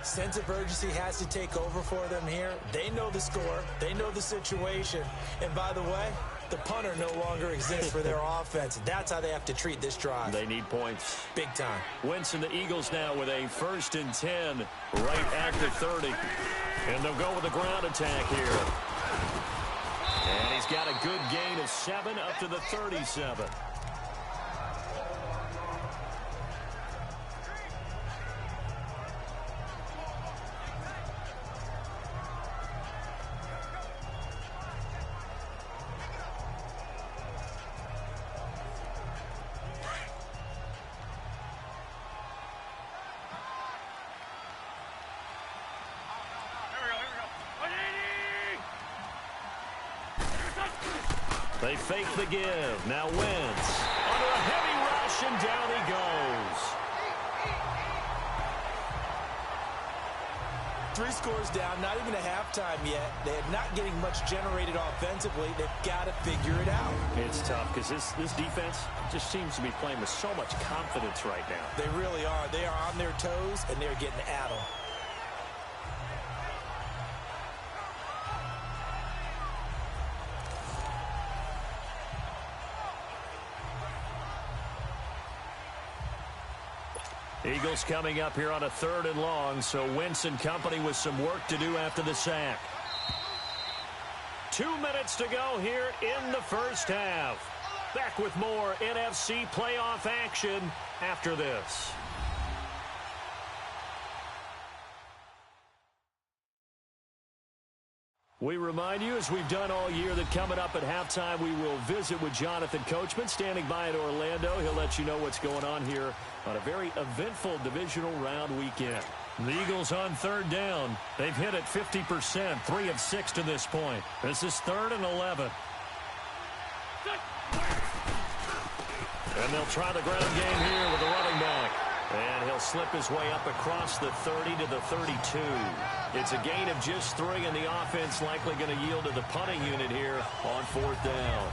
Sense of urgency has to take over for them here. They know the score. They know the situation. And by the way, The punter no longer exists for their offense. That's how they have to treat this drive. They need points. Big time. Wentz and the Eagles now with a 1st and 10 right at the 30. And they'll go with the ground attack here. And he's got a good gain of 7 up to the 37. They fake the give. Now Wentz under a heavy rush, and down he goes. 3 scores down, not even a halftime yet. They're not getting much generated offensively. They've got to figure it out. It's tough because this defense just seems to be playing with so much confidence right now. They really are. They are on their toes, and they're getting at them. Eagles coming up here on a 3rd and long, so Wentz and company with some work to do after the sack. 2 minutes to go here in the first half. Back with more NFC playoff action after this. We remind you, as we've done all year, that coming up at halftime, we will visit with Jonathan Coachman, standing by in Orlando. He'll let you know what's going on here on a very eventful divisional round weekend. The Eagles on 3rd down. They've hit it 50%, 3 of 6 to this point. This is 3rd and 11. And they'll try the ground game here with the running back. And he'll slip his way up across the 30 to the 32. It's a gain of just 3, and the offense likely going to yield to the punting unit here on 4th down.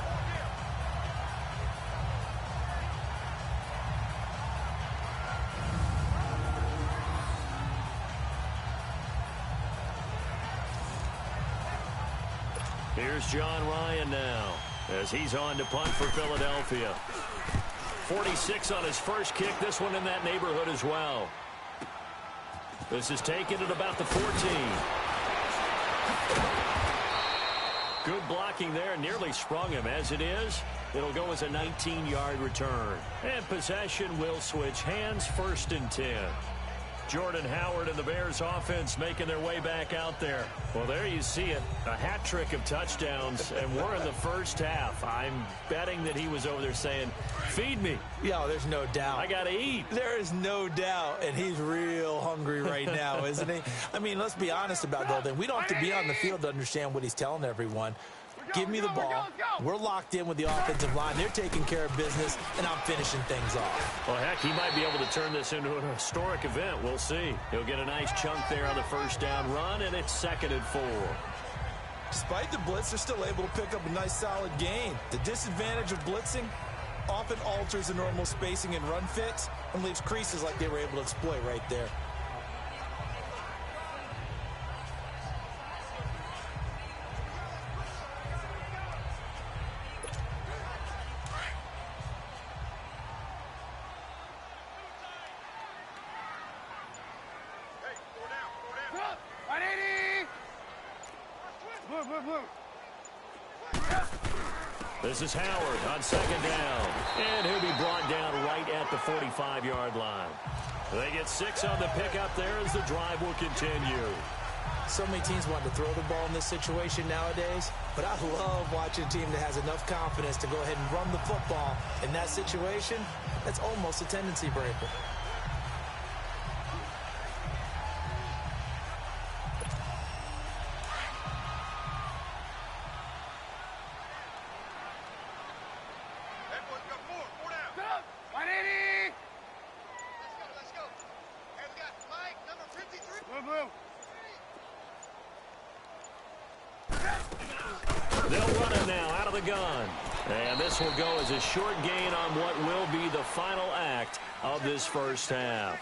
Here's John Ryan now as he's on to punt for Philadelphia. 46 on his first kick. This one in that neighborhood as well. This is taken at about the 14. Good blocking there. Nearly sprung him. As it is, it'll go as a 19-yard return. And possession will switch hands. 1st and 10. Jordan Howard and the Bears offense making their way back out there. Well, there you see it. A hat trick of touchdowns, and we're in the first half. I'm betting that he was over there saying, feed me. Yeah, there's no doubt. I got to eat. There is no doubt, and he's real hungry right now, isn't he? I mean, let's be honest about the whole thing. We don't have to be on the field to understand what he's telling everyone. Give me the ball. We're locked in with the offensive line. They're taking care of business, and I'm finishing things off. Well, heck, he might be able to turn this into an historic event. We'll see. He'll get a nice chunk there on the 1st down run, and it's 2nd and 4. Despite the blitz, they're still able to pick up a nice, solid gain. The disadvantage of blitzing often alters the normal spacing and run fits and leaves creases like they were able to exploit right there. This is Howard on 2nd down. And he'll be brought down right at the 45-yard line. They get 6 on the pickup there as the drive will continue. So many teams want to throw the ball in this situation nowadays, but I love watching a team that has enough confidence to go ahead and run the football. In that situation, that's almost a tendency breaker. They'll run it now out of the gun. And this will go as a short gain on what will be the final act of this first half.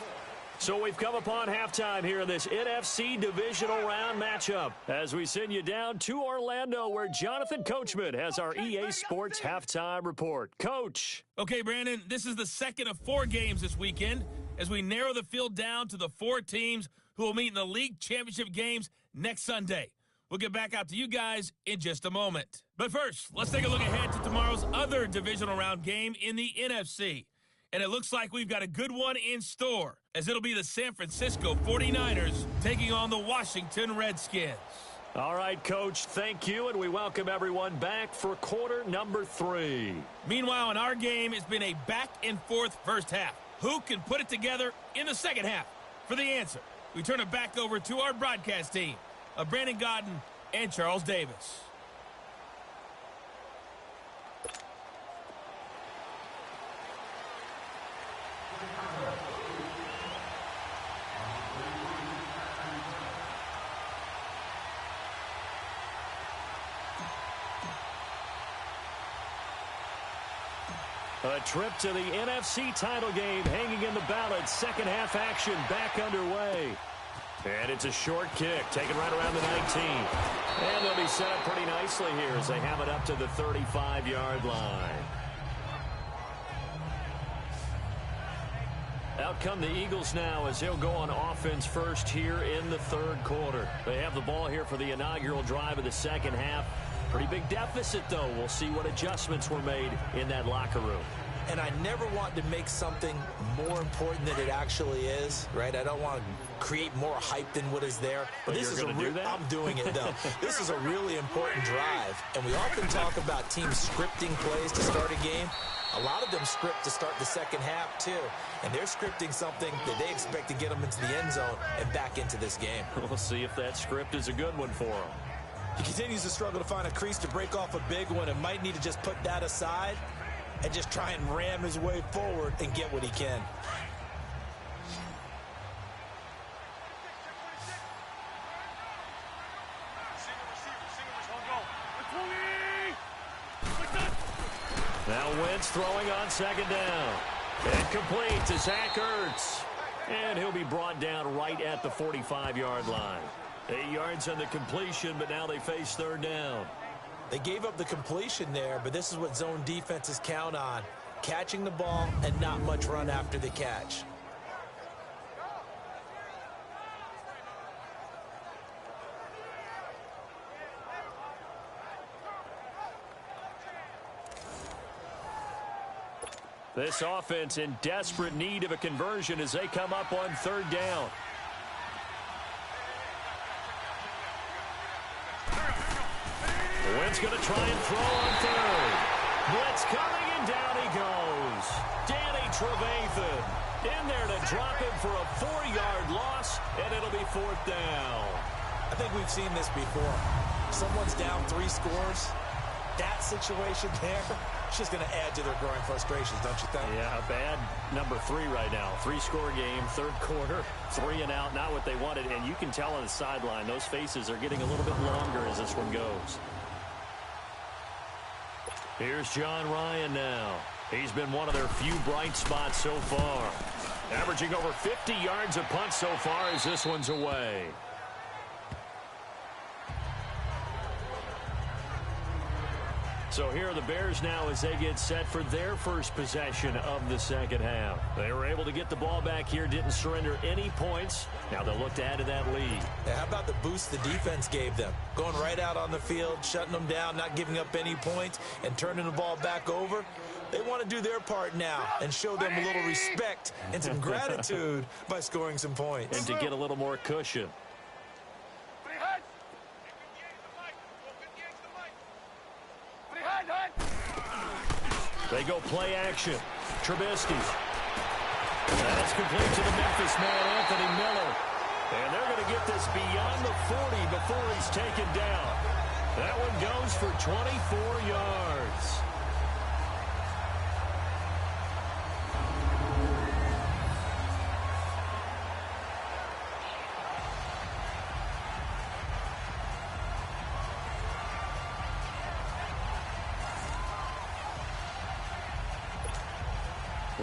So we've come upon halftime here in this NFC divisional round matchup as we send you down to Orlando where Jonathan Coachman has our EA Sports halftime report. Coach. Okay, Brandon, this is the second of 4 games this weekend as we narrow the field down to the 4 teams who will meet in the league championship games next Sunday. We'll get back out to you guys in just a moment. But first, let's take a look ahead to tomorrow's other divisional round game in the NFC. And it looks like we've got a good one in store, as it'll be the San Francisco 49ers taking on the Washington Redskins. All right, Coach, thank you, and we welcome everyone back for quarter number 3. Meanwhile, in our game, it's been a back-and-forth first half. Who can put it together in the second half? For the answer, we turn it back over to our broadcast team of Brandon Godden and Charles Davis. A trip to the NFC title game hanging in the balance. Second half action back underway. And it's a short kick taken right around the 19. And they'll be set up pretty nicely here as they have it up to the 35-yard line. Out come the Eagles now as they'll go on offense first here in the third quarter. They have the ball here for the inaugural drive of the second half. Pretty big deficit, though. We'll see what adjustments were made in that locker room. And I never want to make something more important than it actually is, right? I don't want to create more hype than what is there. But this is I'm doing it, though. This is a really important drive. And we often talk about teams scripting plays to start a game. A lot of them script to start the second half, too. And they're scripting something that they expect to get them into the end zone and back into this game. We'll see if that script is a good one for them. He continues to struggle to find a crease to break off a big one and might need to just put that aside and just try and ram his way forward and get what he can. Now Wentz throwing on second down. And complete to Zach Ertz. And he'll be brought down right at the 45-yard line. 8 yards on the completion, but now they face third down. They gave up the completion there, but this is what zone defenses count on. Catching the ball and not much run after the catch. This offense in desperate need of a conversion as they come up on third down. Wentz going to try and throw on third. Blitz coming, and down he goes. Danny Trevathan in there to drop him for a 4-yard loss, and it'll be fourth down. I think we've seen this before. Someone's down 3 scores. That situation there, it's just going to add to their growing frustrations, don't you think? Yeah, a bad number 3 right now. 3-score game, third quarter, 3 and out, not what they wanted. And you can tell on the sideline, those faces are getting a little bit longer as this one goes. Here's John Ryan now. He's been one of their few bright spots so far. Averaging over 50 yards a punt so far as this one's away. So here are the Bears now as they get set for their first possession of the second half. They were able to get the ball back here, didn't surrender any points. Now they'll look to add to that lead. Yeah, how about the boost the defense gave them? Going right out on the field, shutting them down, not giving up any points, and turning the ball back over. They want to do their part now and show them a little respect and some gratitude by scoring some points. And to get a little more cushion. They go play action. Trubisky. That's complete to the Memphis man, Anthony Miller. And they're going to get this beyond the 40 before he's taken down. That one goes for 24 yards.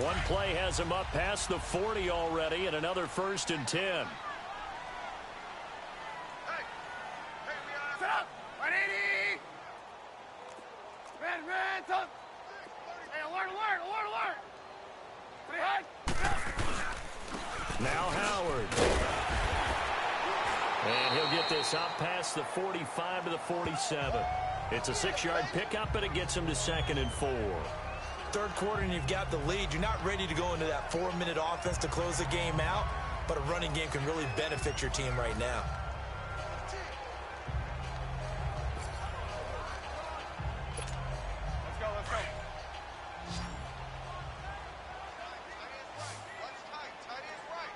One play has him up past the 40 already, and another 1st and 10. Hey, set up. 180. Red, up. Hey, alert. Pretty high. Now Howard. And he'll get this up past the 45 to the 47. It's a 6-yard pickup, and it gets him to 2nd and 4. Third quarter and you've got the lead. You're not ready to go into that 4-minute offense to close the game out, but a running game can really benefit your team right now. Let's go. Tight end right.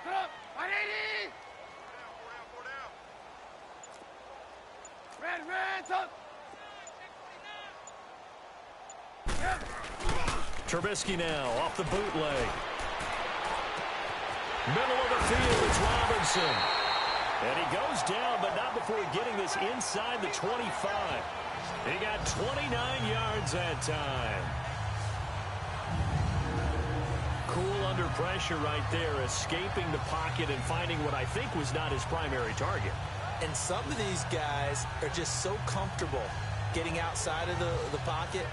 Set up. 180. Four down. Red, up. Trubisky now off the bootleg. Middle of the field, it's Robinson. And he goes down, but not before getting this inside the 25. He got 29 yards that time. Cool under pressure right there, escaping the pocket and finding what I think was not his primary target. And some of these guys are just so comfortable getting outside of the pocket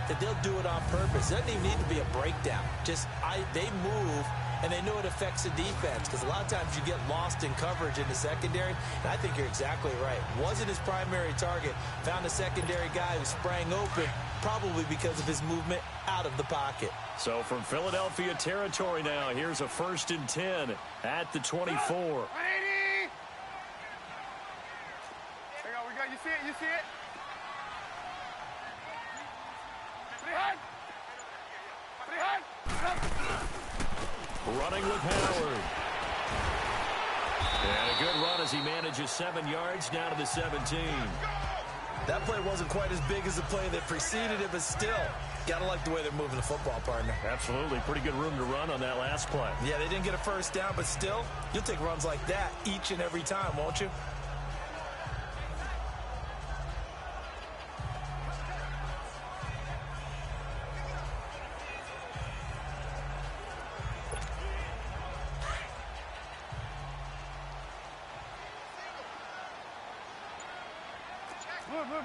that they'll do it on purpose. It doesn't even need to be a breakdown. They move, and they know it affects the defense, because a lot of times you get lost in coverage in the secondary, and I think you're exactly right. Wasn't his primary target. Found a secondary guy who sprang open, probably because of his movement out of the pocket. So from Philadelphia territory now, here's a 1st and 10 at the 24. 180. There we go. You see it? Pretty high. Running with Howard. And a good run as he manages 7 yards down to the 17. That play wasn't quite as big as the play that preceded it, but still, gotta like the way they're moving the football, partner. Absolutely. Pretty good room to run on that last play. Yeah, they didn't get a first down, but still, you'll take runs like that each and every time, won't you?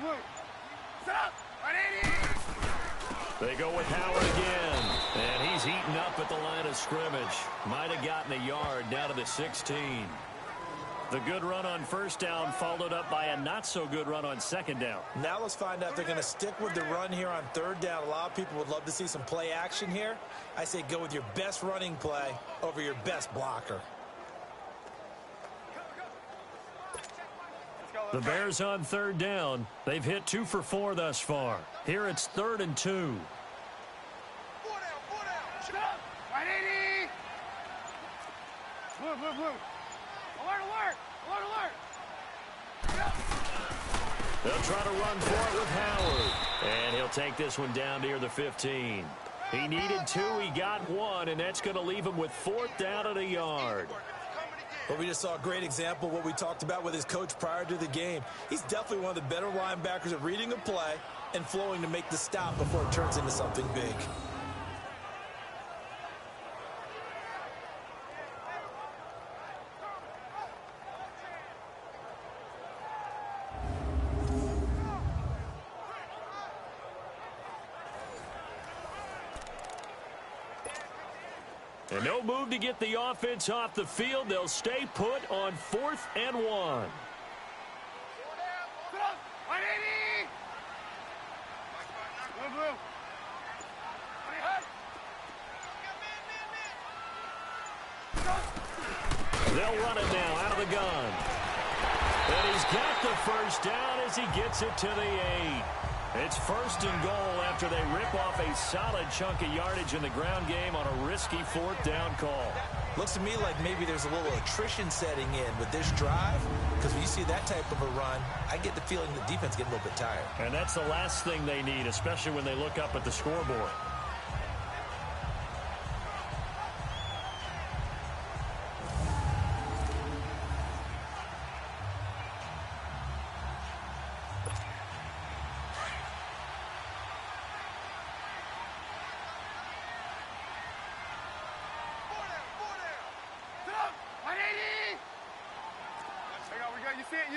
Move. Set up. 180. They go with Howard again. And he's heating up at the line of scrimmage. Might have gotten a yard down to the 16. The good run on 1st down followed up by a not-so-good run on 2nd down. Now let's find out if they're going to stick with the run here on 3rd down. A lot of people would love to see some play action here. I say go with your best running play over your best blocker. The Bears on 3rd down. They've hit 2 for 4 thus far. Here it's 3rd and 2. 4 down. Set up. 180. Move. Alert. They'll try to run for it with Howard. And he'll take this one down near the 15. He needed 2, he got 1, and that's going to leave him with 4th down at a yard. But we just saw a great example of what we talked about with his coach prior to the game. He's definitely one of the better linebackers at reading a play and flowing to make the stop before it turns into something big. And no move to get the offense off the field. They'll stay put on 4th and 1. Set up. 180. Move. Pretty high. They'll run it now out of the gun. And he's got the 1st down as he gets it to the 8. It's 1st and goal after they rip off a solid chunk of yardage in the ground game on a risky 4th down call. Looks to me like maybe there's a little attrition setting in with this drive, because when you see that type of a run, I get the feeling the defense getting a little bit tired. And that's the last thing they need, especially when they look up at the scoreboard.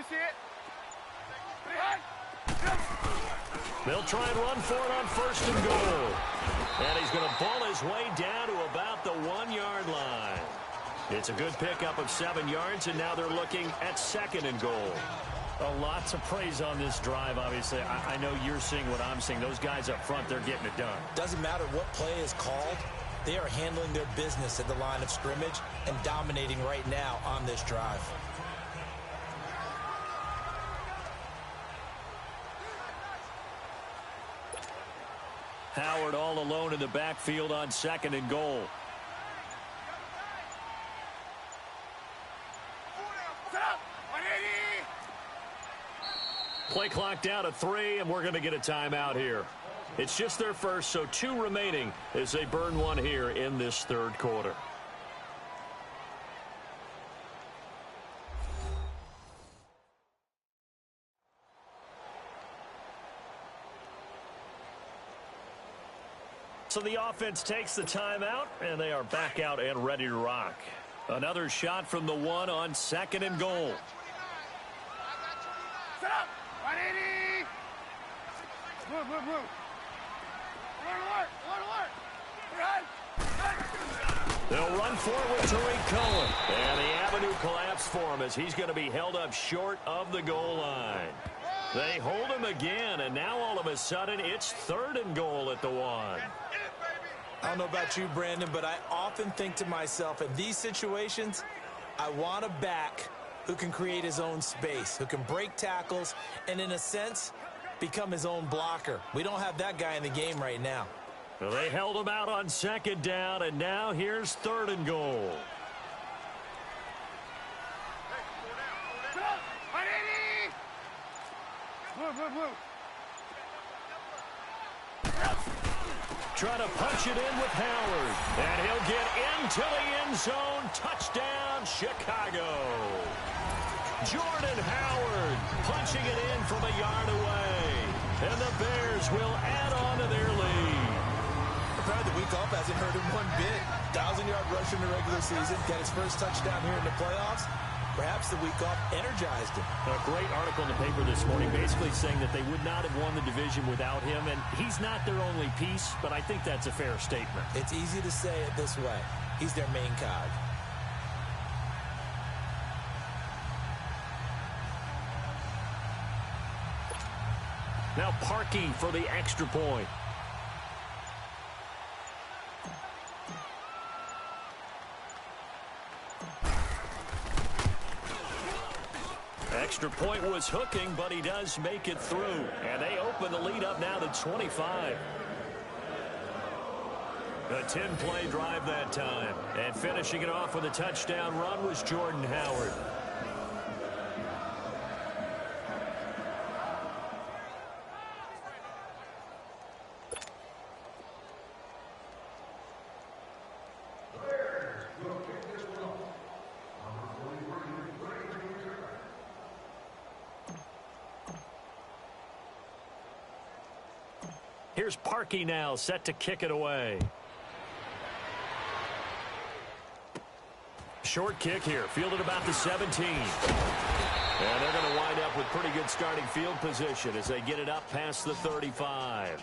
see it? Behind. They'll try and run for it on 1st and goal. And he's going to ball his way down to about the 1-yard line. It's a good pickup of 7 yards, and now they're looking at 2nd and goal. Lots of praise on this drive, obviously. I know you're seeing what I'm seeing. Those guys up front, they're getting it done. Doesn't matter what play is called. They are handling their business at the line of scrimmage and dominating right now on this drive. Howard all alone in the backfield on 2nd and goal. Play clock down to 3, and we're going to get a timeout here. It's just their first, so 2 remaining as they burn one here in this 3rd quarter. So the offense takes the timeout, and they are back out and ready to rock. Another shot from the 1 on 2nd and goal. Set up. 180. Move, move, move. Alert, alert, alert, alert. They'll run forward with Tariq Cohen. And the avenue collapsed for him as he's going to be held up short of the goal line. They hold him again, and now all of a sudden it's 3rd and goal at the 1. I don't know about you, Brandon, but I often think to myself, in these situations, I want a back who can create his own space, who can break tackles, and in a sense, become his own blocker. We don't have that guy in the game right now. Well, they held him out on 2nd down, and now here's 3rd and goal. Set up. 180. Move, move, move. Trying to punch it in with Howard. And he'll get into the end zone. Touchdown, Chicago. Jordan Howard punching it in from a yard away. And the Bears will add on to their lead. Probably the week off hasn't hurt him one bit. 1,000-yard rush in the regular season. Got his first touchdown here in the playoffs. Perhaps the week off energized him. A great article in the paper this morning basically saying that they would not have won the division without him, and he's not their only piece, but I think that's a fair statement. It's easy to say it this way. He's their main cog. Now Parkey for the extra point. Extra point was hooking, but he does make it through. And they open the lead up now to 25. A 10-play drive that time. And finishing it off with a touchdown run was Jordan Howard. Here's Parkey now, set to kick it away. Short kick here, fielded about the 17. And they're going to wind up with pretty good starting field position as they get it up past the 35.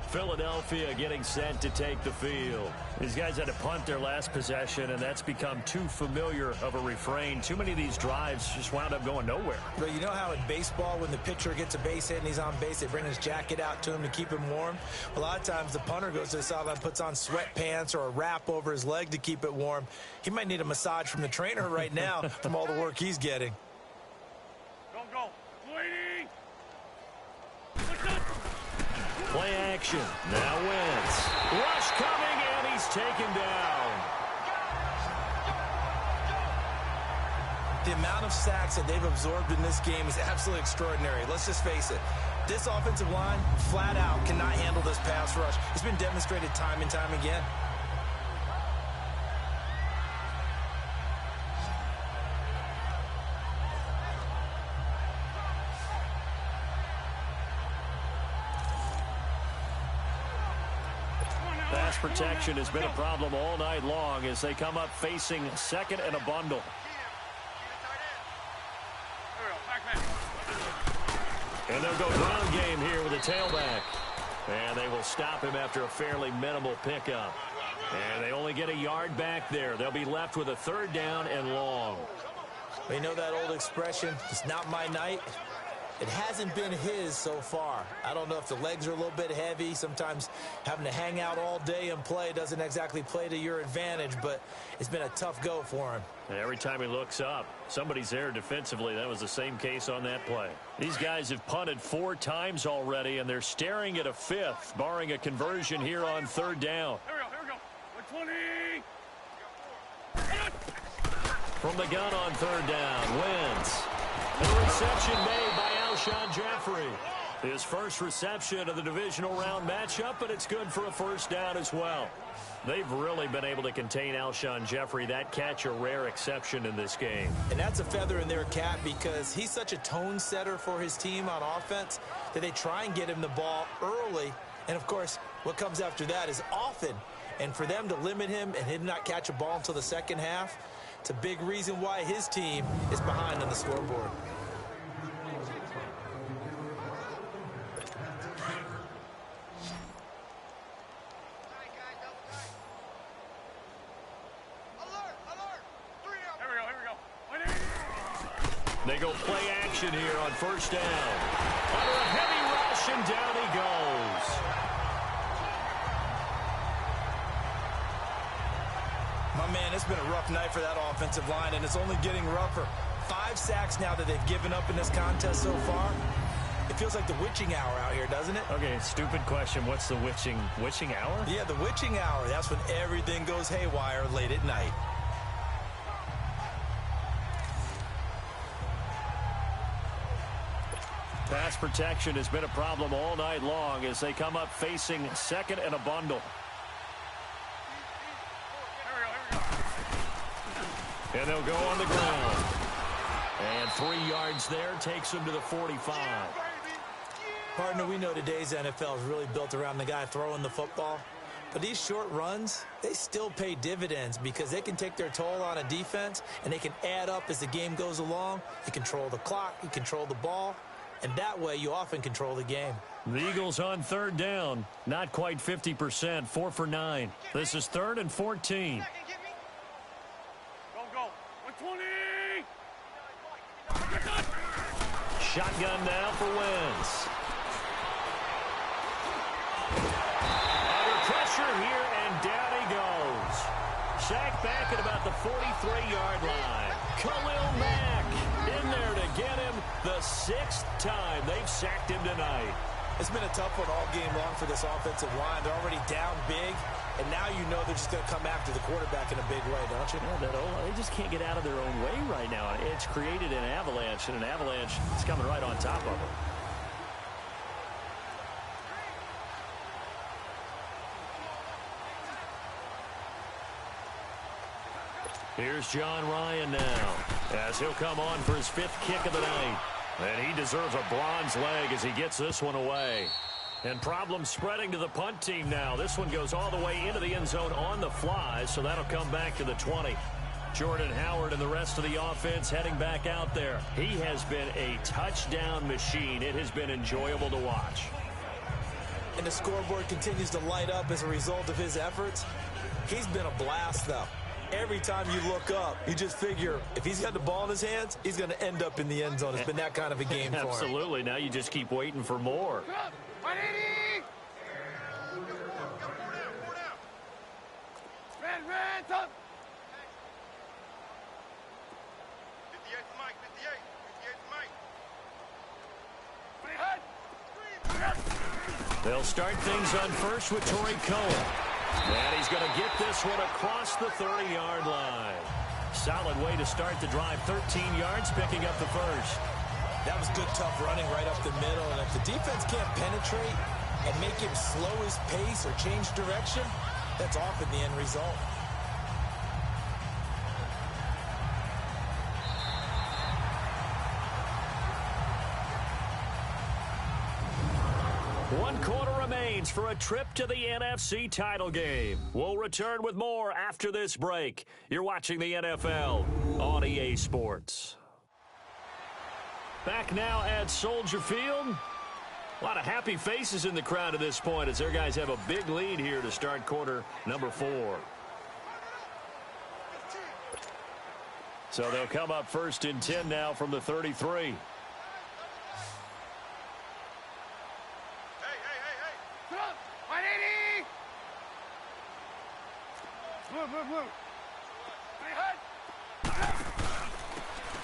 Philadelphia getting set to take the field. These guys had to punt their last possession, and that's become too familiar of a refrain. Too many of these drives just wound up going nowhere. But you know how in baseball, when the pitcher gets a base hit and he's on base, they bring his jacket out to him to keep him warm? A lot of times the punter goes to the sideline, puts on sweatpants or a wrap over his leg to keep it warm. He might need a massage from the trainer right now from all the work he's getting. Don't go. Waiting. Play action. Now Wentz. Rush coming, and he's taken down. The amount of sacks that they've absorbed in this game is absolutely extraordinary. Let's just face it. This offensive line, flat out, cannot handle this pass rush. It's been demonstrated time and time again. Pass protection has been a problem all night long as they come up facing second and a bundle. And they'll go ground game here with a tailback. And they will stop him after a fairly minimal pickup. And they only get a yard back there. They'll be left with a 3rd down and long. Well, you know that old expression, it's not my night? It hasn't been his so far. I don't know if the legs are a little bit heavy. Sometimes having to hang out all day and play doesn't exactly play to your advantage, but it's been a tough go for him. And every time he looks up, somebody's there defensively. That was the same case on that play. These guys have punted 4 times already, and they're staring at a 5th, barring a conversion here on 3rd down. Here we go. 120. From the gun on 3rd down, Wentz. The reception made by Alshon Jeffrey. His first reception of the divisional round matchup, but it's good for a 1st down as well. They've really been able to contain Alshon Jeffrey. That catch a rare exception in this game. And that's a feather in their cap because he's such a tone setter for his team on offense that they try and get him the ball early. And, of course, what comes after that is often. And for them to limit him and him not catch a ball until the second half, it's a big reason why his team is behind on the scoreboard. They go play action here on 1st down. Under a heavy rush, and down he goes. My man, it's been a rough night for that offensive line, and it's only getting rougher. 5 sacks now that they've given up in this contest so far. It feels like the witching hour out here, doesn't it? Okay, stupid question. What's the witching hour? Yeah, the witching hour. That's when everything goes haywire late at night. Pass protection has been a problem all night long as they come up facing 2nd and a bundle. And they'll go on the ground. And 3 yards there takes them to the 45. Partner, we know today's NFL is really built around the guy throwing the football. But these short runs, they still pay dividends because they can take their toll on a defense and they can add up as the game goes along. You control the clock, you control the ball, and that way you often control the game. The Eagles on 3rd down. Not quite 50%, 4 for 9. This is 3rd and 14. Go. 120. Shotgun now for Wentz. Under pressure here, and down he goes. Sacked back at about the 43-yard line. Khalil Mack in there to get him the 6th time they've sacked him tonight. It's been a tough one all game long for this offensive line. They're already down big, and now you know they're just going to come after the quarterback in a big way, don't you? Yeah, they just can't get out of their own way right now. It's created an avalanche, and an avalanche is coming right on top of them. Here's John Ryan now, as he'll come on for his 5th kick of the night. And he deserves a bronze leg as he gets this one away. And problems spreading to the punt team now. This one goes all the way into the end zone on the fly, so that'll come back to the 20. Jordan Howard and the rest of the offense heading back out there. He has been a touchdown machine. It has been enjoyable to watch. And the scoreboard continues to light up as a result of his efforts. He's been a blast, though. Every time you look up, you just figure if he's got the ball in his hands, he's going to end up in the end zone. It's been that kind of a game for him. Absolutely. Now you just keep waiting for more. 180. Man, top. 58 to Mike, 58 to Mike. They'll start things on first with Torrey Cohen. And he's going to get this one across the 30-yard line. Solid way to start the drive. 13 yards, picking up the first. That was good, tough running right up the middle. And if the defense can't penetrate and make him slow his pace or change direction, that's often the end result. One quarter remains for a trip to the NFC title game. We'll return with more after this break. You're watching the NFL on EA Sports. Back now at Soldier Field. A lot of happy faces in the crowd at this point as their guys have a big lead here to start quarter number 4. So they'll come up first and 10 now from the 33. Hey. Sit up. 180. Blue.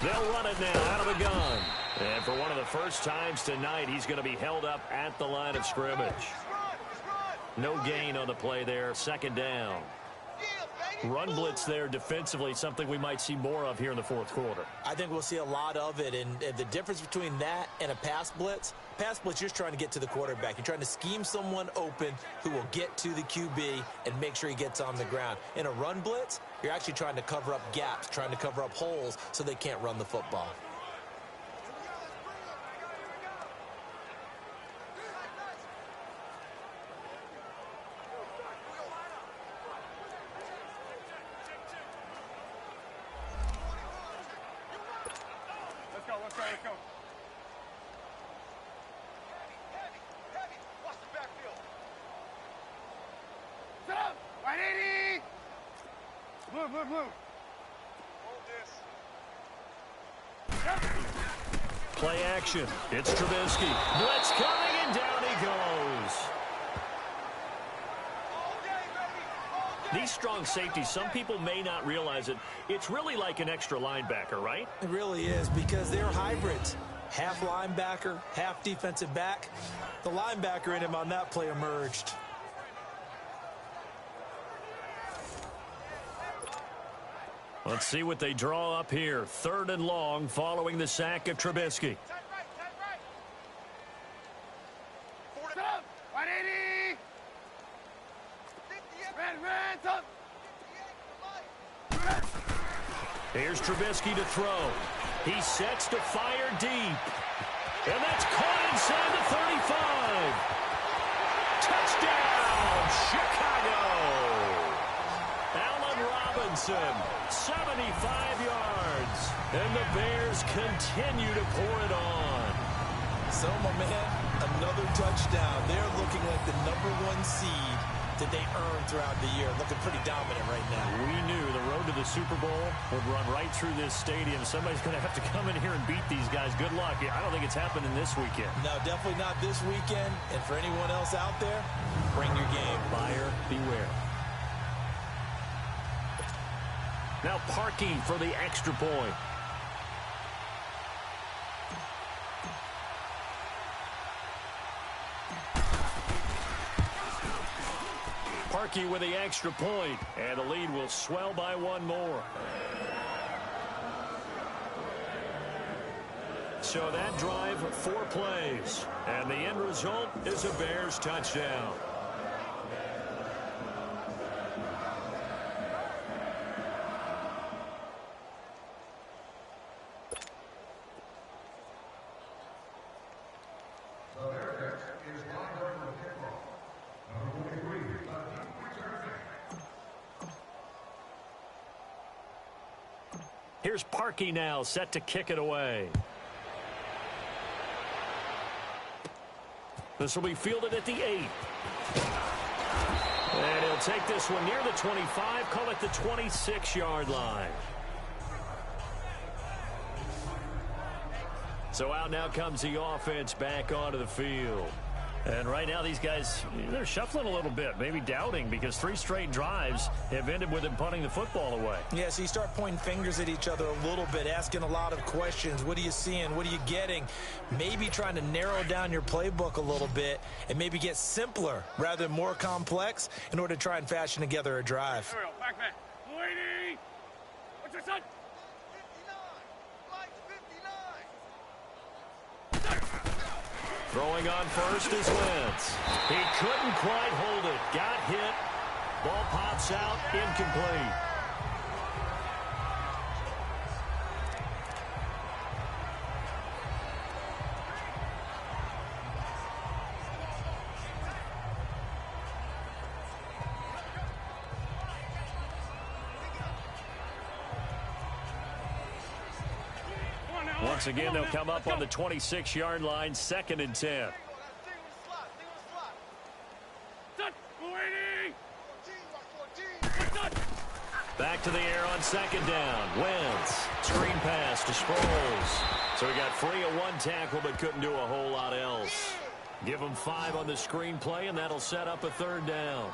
They'll run it now out of the gun. And for one of the first times tonight, he's going to be held up at the line of scrimmage. No gain on the play there. Second down. Run blitz there defensively, something we might see more of here in the fourth quarter. I think we'll see a lot of it, and the difference between that and a pass blitz, you're just trying to get to the quarterback. You're trying to scheme someone open who will get to the QB and make sure he gets on the ground. In a run blitz, you're actually trying to cover up gaps, trying to cover up holes so they can't run the football. Let's go. Heavy. Watch the backfield. Sit up. 180. Blue. Hold this. Play action. It's Trubisky. Blitz coming, and down he goes. These strong safeties, some people may not realize it. It's really like an extra linebacker, right? It really is, because they're hybrids. Half linebacker, half defensive back. The linebacker in him on that play emerged. Let's see what they draw up here. 3rd and long following the sack of Trubisky. Tight right. Sit up. 180. Red, top. Here's Trubisky to throw. He sets to fire deep. And that's caught inside the 35. Touchdown, Chicago. Allen Robinson, 75 yards. And the Bears continue to pour it on. So, my man, another touchdown. They're looking like the #1 seed that they earned throughout the year. Looking pretty dominant right now. We knew the road to the Super Bowl would run right through this stadium. Somebody's going to have to come in here and beat these guys. Good luck. I don't think it's happening this weekend. No, definitely not this weekend. And for anyone else out there, bring your game. Buyer beware. Now Parkey for the extra point. Parkey with the extra point, and the lead will swell by one more. So that drive, 4 plays, and the end result is a Bears touchdown. Here's Parkey now, set to kick it away. This will be fielded at the 8. And he'll take this one near the 25, call it the 26-yard line. So out now comes the offense back onto the field. And right now these guys, they're shuffling a little bit, maybe doubting, because 3 straight drives have ended with them punting the football away. Yeah, so you start pointing fingers at each other a little bit, asking a lot of questions. What are you seeing? What are you getting? Maybe trying to narrow down your playbook a little bit and maybe get simpler rather than more complex in order to try and fashion together a drive. Here we go. Back man. 180. What's your son? 59. Mike's 59. Throwing on first is Wentz. He couldn't quite hold it. Got hit. Ball pops out. Incomplete. Once again, they'll come up on the 26-yard line, 2nd and 10. Stay on the slot. Stay on the slot. Back to the air on 2nd down. Wentz. Screen pass to Sproles. So he got free of one tackle but couldn't do a whole lot else. Give him 5 on the screen play, and that'll set up a 3rd down.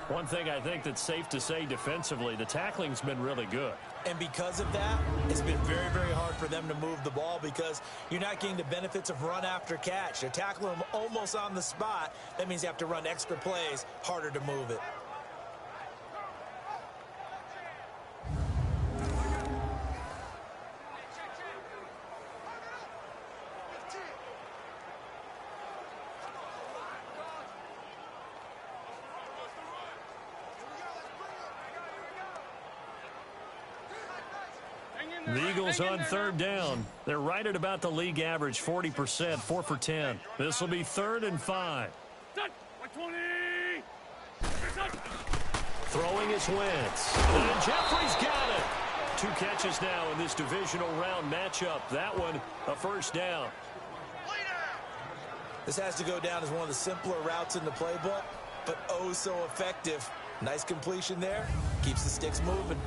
One thing I think that's safe to say defensively, the tackling's been really good. And because of that, it's been very, very hard for them to move the ball because you're not getting the benefits of run after catch. They're tackling them almost on the spot. That means you have to run extra plays, harder to move it. The Eagles on 3rd down. They're right at about the league average, 40%, 4 for 10. This will be 3rd and 5. Throwing is Wentz. And Jeffrey's got it. 2 catches now in this divisional round matchup. That one, a 1st down. This has to go down as one of the simpler routes in the playbook, but oh so effective. Nice completion there. Keeps the sticks moving.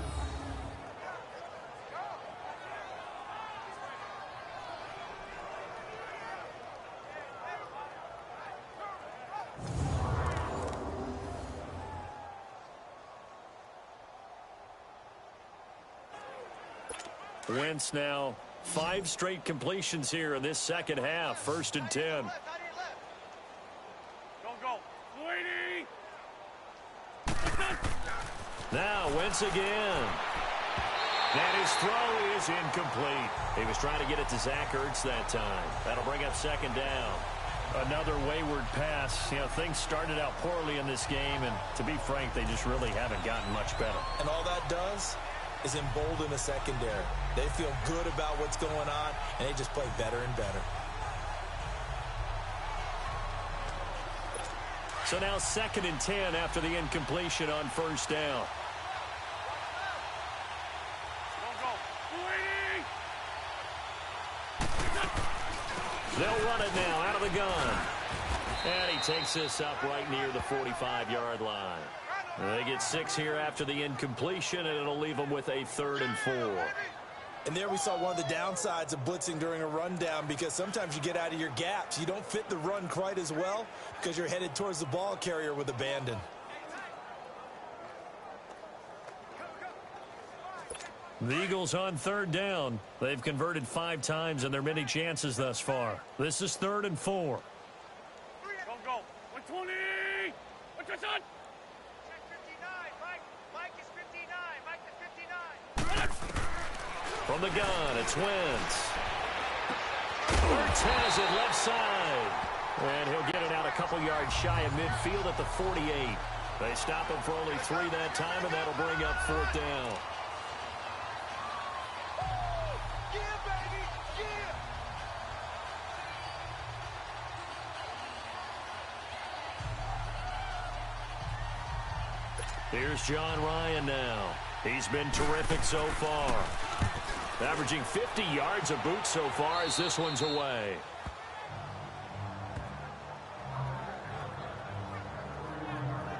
Wentz now 5 straight completions here in this 2nd half. 1st and 10. Now Wentz again. And his throw is incomplete. He was trying to get it to Zach Ertz that time. That'll bring up 2nd down. Another wayward pass. You know, things started out poorly in this game, and to be frank, they just really haven't gotten much better. And all that does is embolden the secondary. They feel good about what's going on, and they just play better and better. So now 2nd and 10 after the incompletion on 1st down. They'll run it now out of the gun. And he takes this up right near the 45-yard line. They get 6 here after the incompletion, and it'll leave them with a 3rd and 4. And there we saw one of the downsides of blitzing during a rundown, because sometimes you get out of your gaps. You don't fit the run quite as well because you're headed towards the ball carrier with abandon. The Eagles on 3rd down. They've converted 5 times in their many chances thus far. This is 3rd and 4. Go. 120. What's your son? Check 59. Mike is 59. Mike is 59. From the gun, it's Wentz. Ertz has it left side. And he'll get it out a couple yards shy of midfield at the 48. They stop him for only 3 that time, and that'll bring up 4th down. Here's John Ryan now. He's been terrific so far. Averaging 50 yards a boot so far as this one's away.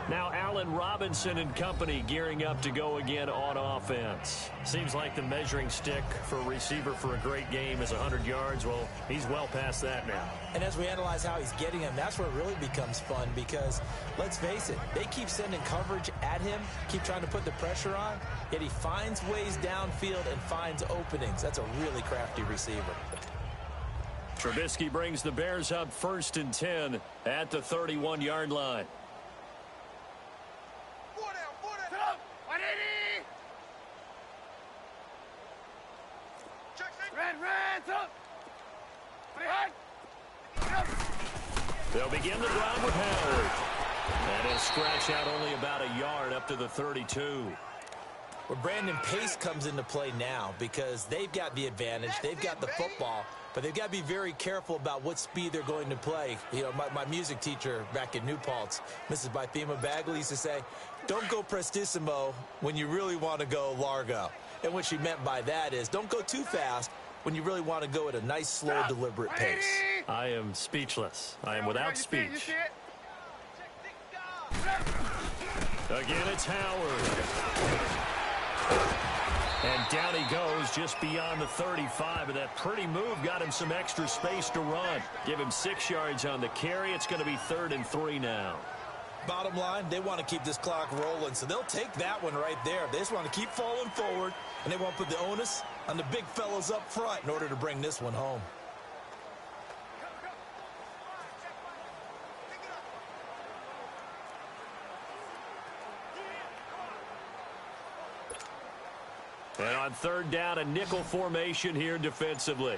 Now Allen Robinson and company gearing up to go again on offense. Seems like the measuring stick for a receiver for a great game is 100 yards. Well, he's well past that now. And as we analyze how he's getting him, that's where it really becomes fun, because let's face it, they keep sending coverage at him, keep trying to put the pressure on, yet he finds ways downfield and finds openings. That's a really crafty receiver. Trubisky brings the Bears up 1st and 10 at the 31-yard line. They'll begin the drive with Howard. And he'll scratch out only about a yard up to the 32. Well, Brandon, pace comes into play now because they've got the advantage. They've got the football, but they've got to be very careful about what speed they're going to play. You know, my music teacher back in New Paltz, Mrs. Bythema Bagley, used to say, don't go prestissimo when you really want to go largo. And what she meant by that is don't go too fast, when you really want to go at a nice, slow, deliberate pace. I am speechless. I am without speech. You see it? Again, it's Howard. And down he goes just beyond the 35, and that pretty move got him some extra space to run. Give him 6 yards on the carry. It's going to be 3rd and 3 now. Bottom line, they want to keep this clock rolling, so they'll take that one right there. They just want to keep falling forward, and they won't put the onus on the big fellas up front in order to bring this one home. And on 3rd down, a nickel formation here defensively.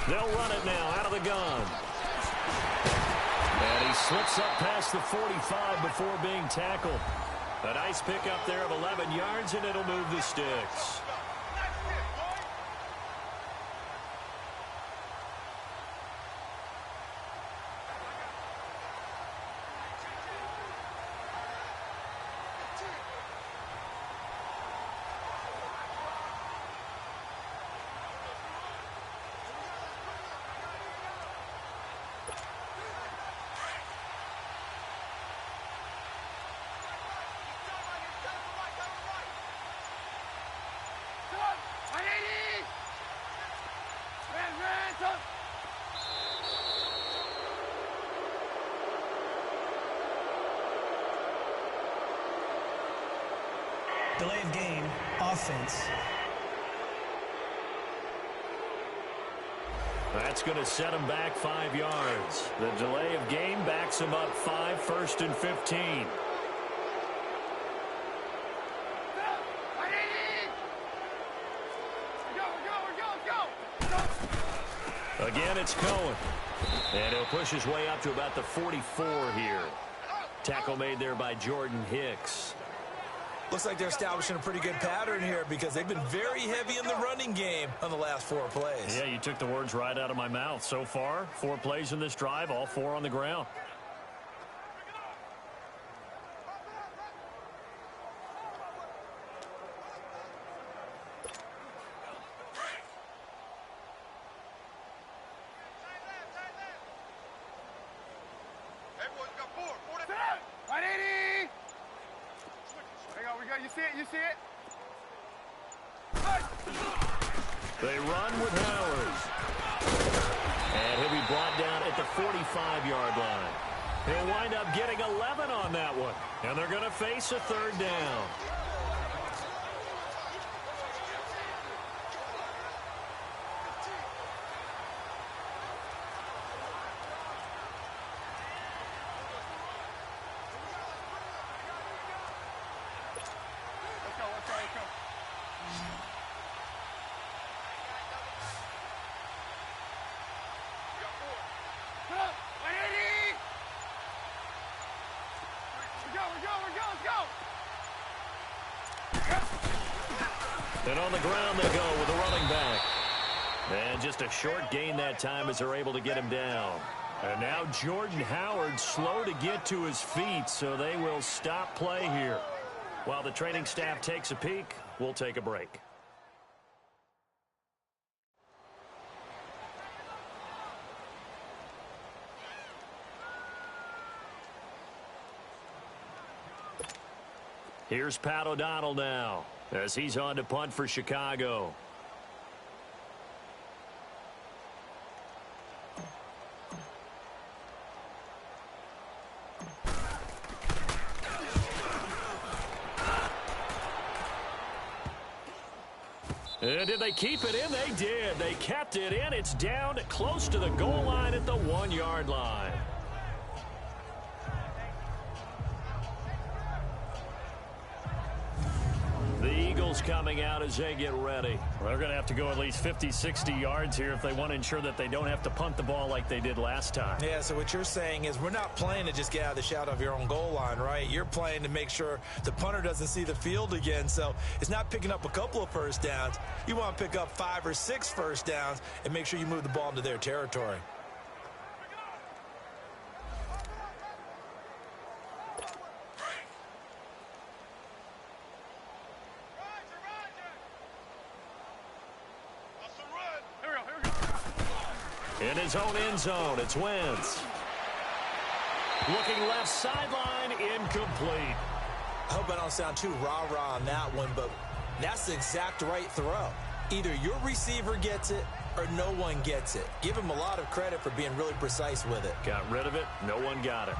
They'll run it now out of the gun. And he slips up past the 45 before being tackled. A nice pickup there of 11 yards, and it'll move the sticks. Delay of game, offense. That's going to set him back 5 yards. The delay of game backs him up 5, 1st and 15. Again, it's Cohen. And he'll push his way up to about the 44 here. Tackle made there by Jordan Hicks. Looks like they're establishing a pretty good pattern here because they've been very heavy in the running game on the last 4 plays. Yeah, you took the words right out of my mouth. So far, 4 plays in this drive, all 4 on the ground. You see it? You see it? They run with Howard. And he'll be brought down at the 45-yard line. He'll wind up getting 11 on that one. And they're going to face a 3rd down. And on the ground they go with a running back. And just a short gain that time as they're able to get him down. And now Jordan Howard slow to get to his feet, so they will stop play here. While the training staff takes a peek, we'll take a break. Here's Pat O'Donnell now as he's on to punt for Chicago. And did they keep it in? They did. They kept it in. It's down close to the goal line at the 1-yard line. The Eagles coming out as they get ready. They're going to have to go at least 50, 60 yards here if they want to ensure that they don't have to punt the ball like they did last time. Yeah, so what you're saying is we're not playing to just get out of the shadow of your own goal line, right? You're playing to make sure the punter doesn't see the field again. So it's not picking up a couple of first downs. You want to pick up 5 or 6 first downs and make sure you move the ball into their territory. In his own end zone, it's Wentz. Looking left sideline, incomplete. I hope I don't sound too rah-rah on that one, but that's the exact right throw. Either your receiver gets it or no one gets it. Give him a lot of credit for being really precise with it. Got rid of it. No one got it.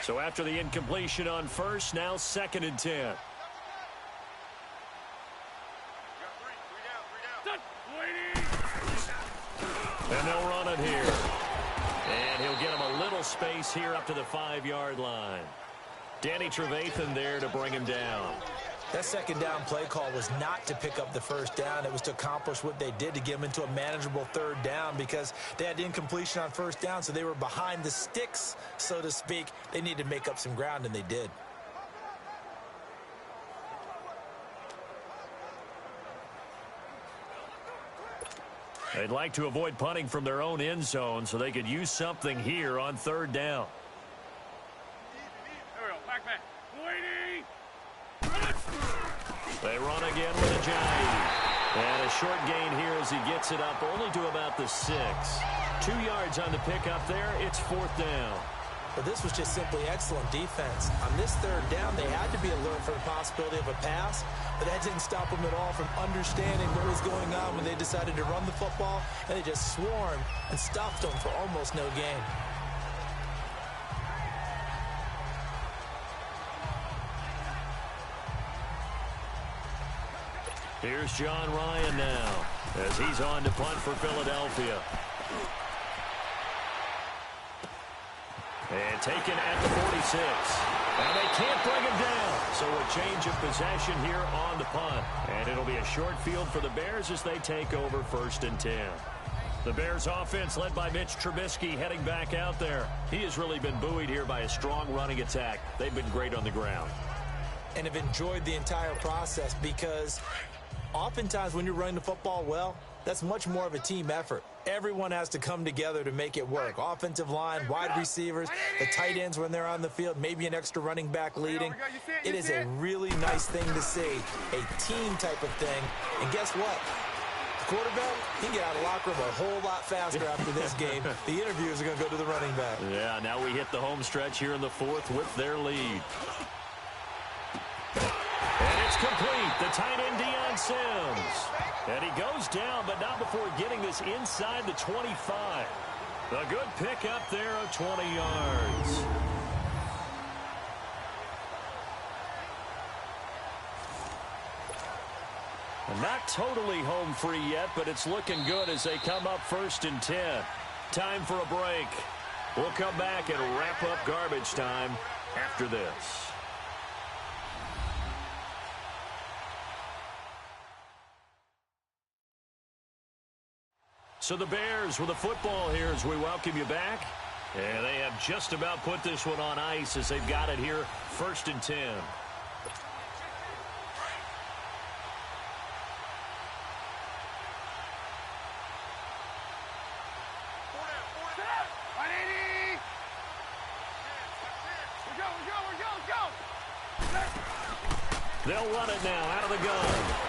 So after the incompletion on first, now 2nd and 10. And they'll run it here. And he'll get him a little space here up to the 5-yard line. Danny Trevathan there to bring him down. That 2nd down play call was not to pick up the 1st down. It was to accomplish what they did, to get them into a manageable 3rd down, because they had incompletion on 1st down, so they were behind the sticks, so to speak. They needed to make up some ground, and they did. They'd like to avoid punting from their own end zone so they could use something here on 3rd down. They run again with a giant. And a short gain here as he gets it up only to about the 6. 2 yards on the pickup there. It's 4th down. But this was just simply excellent defense. On this 3rd down, they had to be alert for the possibility of a pass, but that didn't stop them at all from understanding what was going on when they decided to run the football, and they just swarmed and stuffed them for almost no gain. Here's John Ryan now as he's on to punt for Philadelphia. And taken at the 46. And they can't bring him down. So a change of possession here on the punt. And it'll be a short field for the Bears as they take over 1st and 10. The Bears offense led by Mitch Trubisky heading back out there. He has really been buoyed here by a strong running attack. They've been great on the ground. And have enjoyed the entire process, because oftentimes when you're running the football well, that's much more of a team effort. Everyone has to come together to make it work. Offensive line, wide receivers, the tight ends when they're on the field, maybe an extra running back leading. It is a really nice thing to see, a team type of thing. And guess what? The quarterback, he can get out of the locker room a whole lot faster after this game. The interviews are going to go to the running back. Yeah, now we hit the home stretch here in the 4th with their lead. And it's complete. The tight end, Deion Sims. And he goes down, but not before getting this inside the 25. A good pickup there of 20 yards. And not totally home free yet, but it's looking good as they come up 1st and 10. Time for a break. We'll come back and wrap up garbage time after this. So the Bears with the football here as we welcome you back. And they have just about put this one on ice as they've got it here 1st and 10. They'll run it now out of the gun.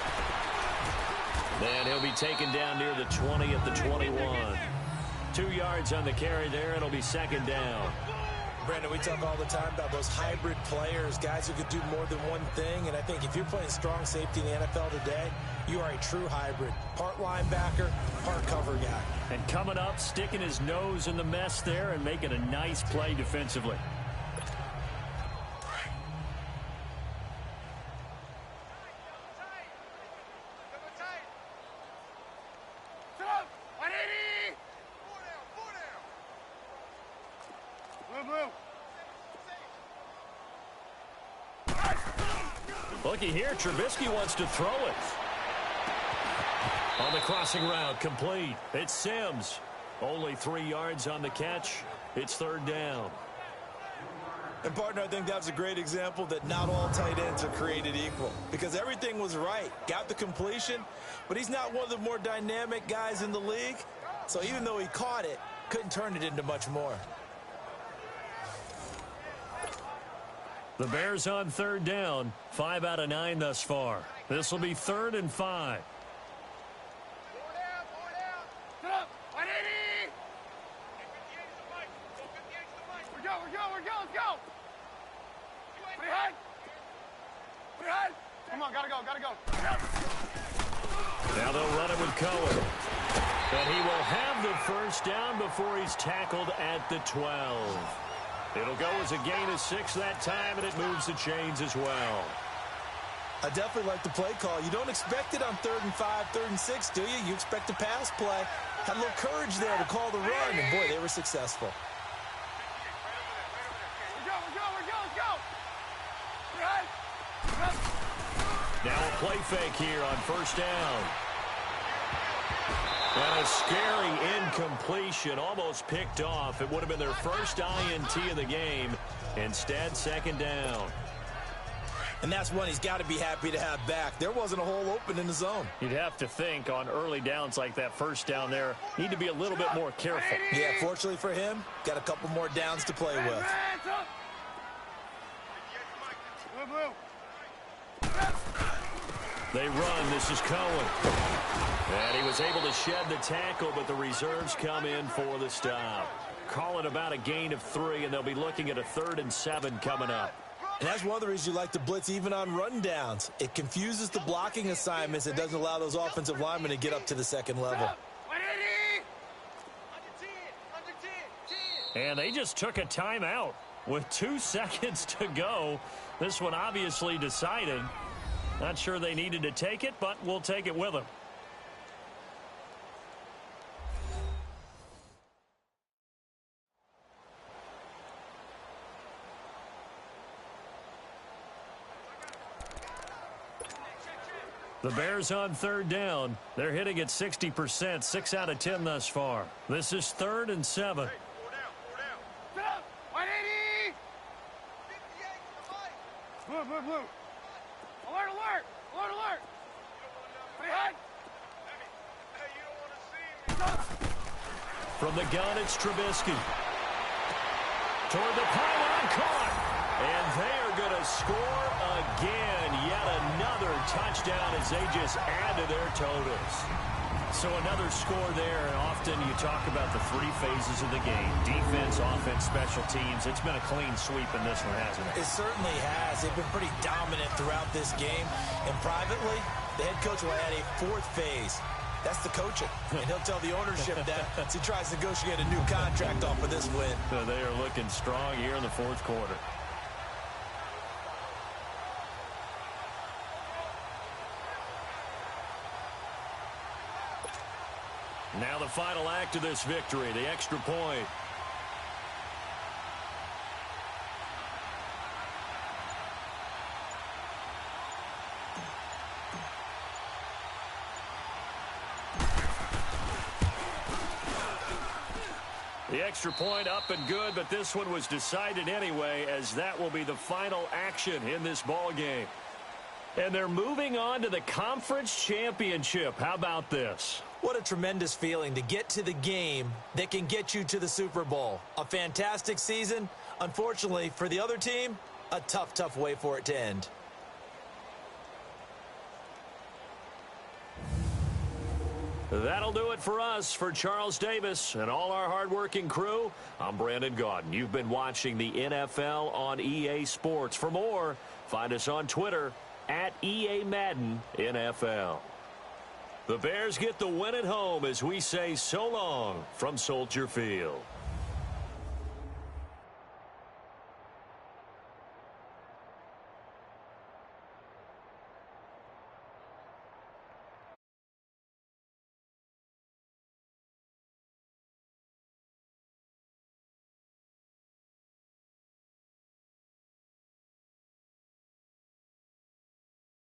And he'll be taken down near the 20 at the 21. 2 yards on the carry there. It'll be 2nd down. Brandon, we talk all the time about those hybrid players, guys who could do more than one thing. And I think if you're playing strong safety in the NFL today, you are a true hybrid. Part linebacker, part cover guy. And coming up, sticking his nose in the mess there and making a nice play defensively. Looky here, Trubisky wants to throw it. On the crossing route, complete. It's Sims. Only 3 yards on the catch. It's 3rd down. And, partner, I think that was a great example that not all tight ends are created equal, because everything was right. Got the completion, but he's not one of the more dynamic guys in the league. So even though he caught it, couldn't turn it into much more. The Bears on 3rd down. 5 out of 9 thus far. This will be 3rd and 5. Come on, gotta go, gotta go. Now they'll run it with Cohen. And he will have the first down before he's tackled at the 12. It'll go as a gain of 6 that time, and it moves the chains as well. I definitely like the play call. You don't expect it on 3rd and 5, 3rd and 6, do you? You expect a pass play. Had a little courage there to call the run, and boy, they were successful. Let's go. Now a play fake here on first down. And a scary incompletion, almost picked off. It would have been their first INT of the game. Instead, second down. And that's one he's got to be happy to have back. There wasn't a hole open in the zone. You'd have to think on early downs like that first down there, need to be a little bit more careful. Yeah, fortunately for him, got a couple more downs to play with. They run. This is Cohen. And he was able to shed the tackle, but the reserves come in for the stop. Call it about a gain of 3, and they'll be looking at a 3rd and 7 coming up. And that's one of the reasons you like to blitz even on run downs. It confuses the blocking assignments. It doesn't allow those offensive linemen to get up to the second level. And they just took a timeout with 2 seconds to go. This one obviously decided. Not sure they needed to take it, but we'll take it with them. The Bears on 3rd down. They're hitting at 60%, 6 out of 10 thus far. This is 3rd and 7. Blue. Alert. Behind. From the gun, it's Trubisky. Toward the pylon, caught. And they are going to score again. Yet another touchdown as they just add to their totals. So another score there, and often you talk about the 3 phases of the game. Defense, offense, special teams. It's been a clean sweep in this one, hasn't it? It certainly has. They've been pretty dominant throughout this game. And privately, the head coach will add a 4th phase. That's the coaching. And he'll tell the ownership that as he tries to negotiate a new contract off of this win. So they are looking strong here in the 4th quarter. Now the final act of this victory, the extra point. The extra point up and good, but this one was decided anyway, as that will be the final action in this ball game. And they're moving on to the conference championship. How about this? What a tremendous feeling to get to the game that can get you to the Super Bowl. A fantastic season. Unfortunately, for the other team, a tough way for it to end. That'll do it for us. For Charles Davis and all our hardworking crew, I'm Brandon Gaudin. You've been watching the NFL on EA Sports. For more, find us on Twitter at EA Madden NFL. The Bears get the win at home as we say so long from Soldier Field.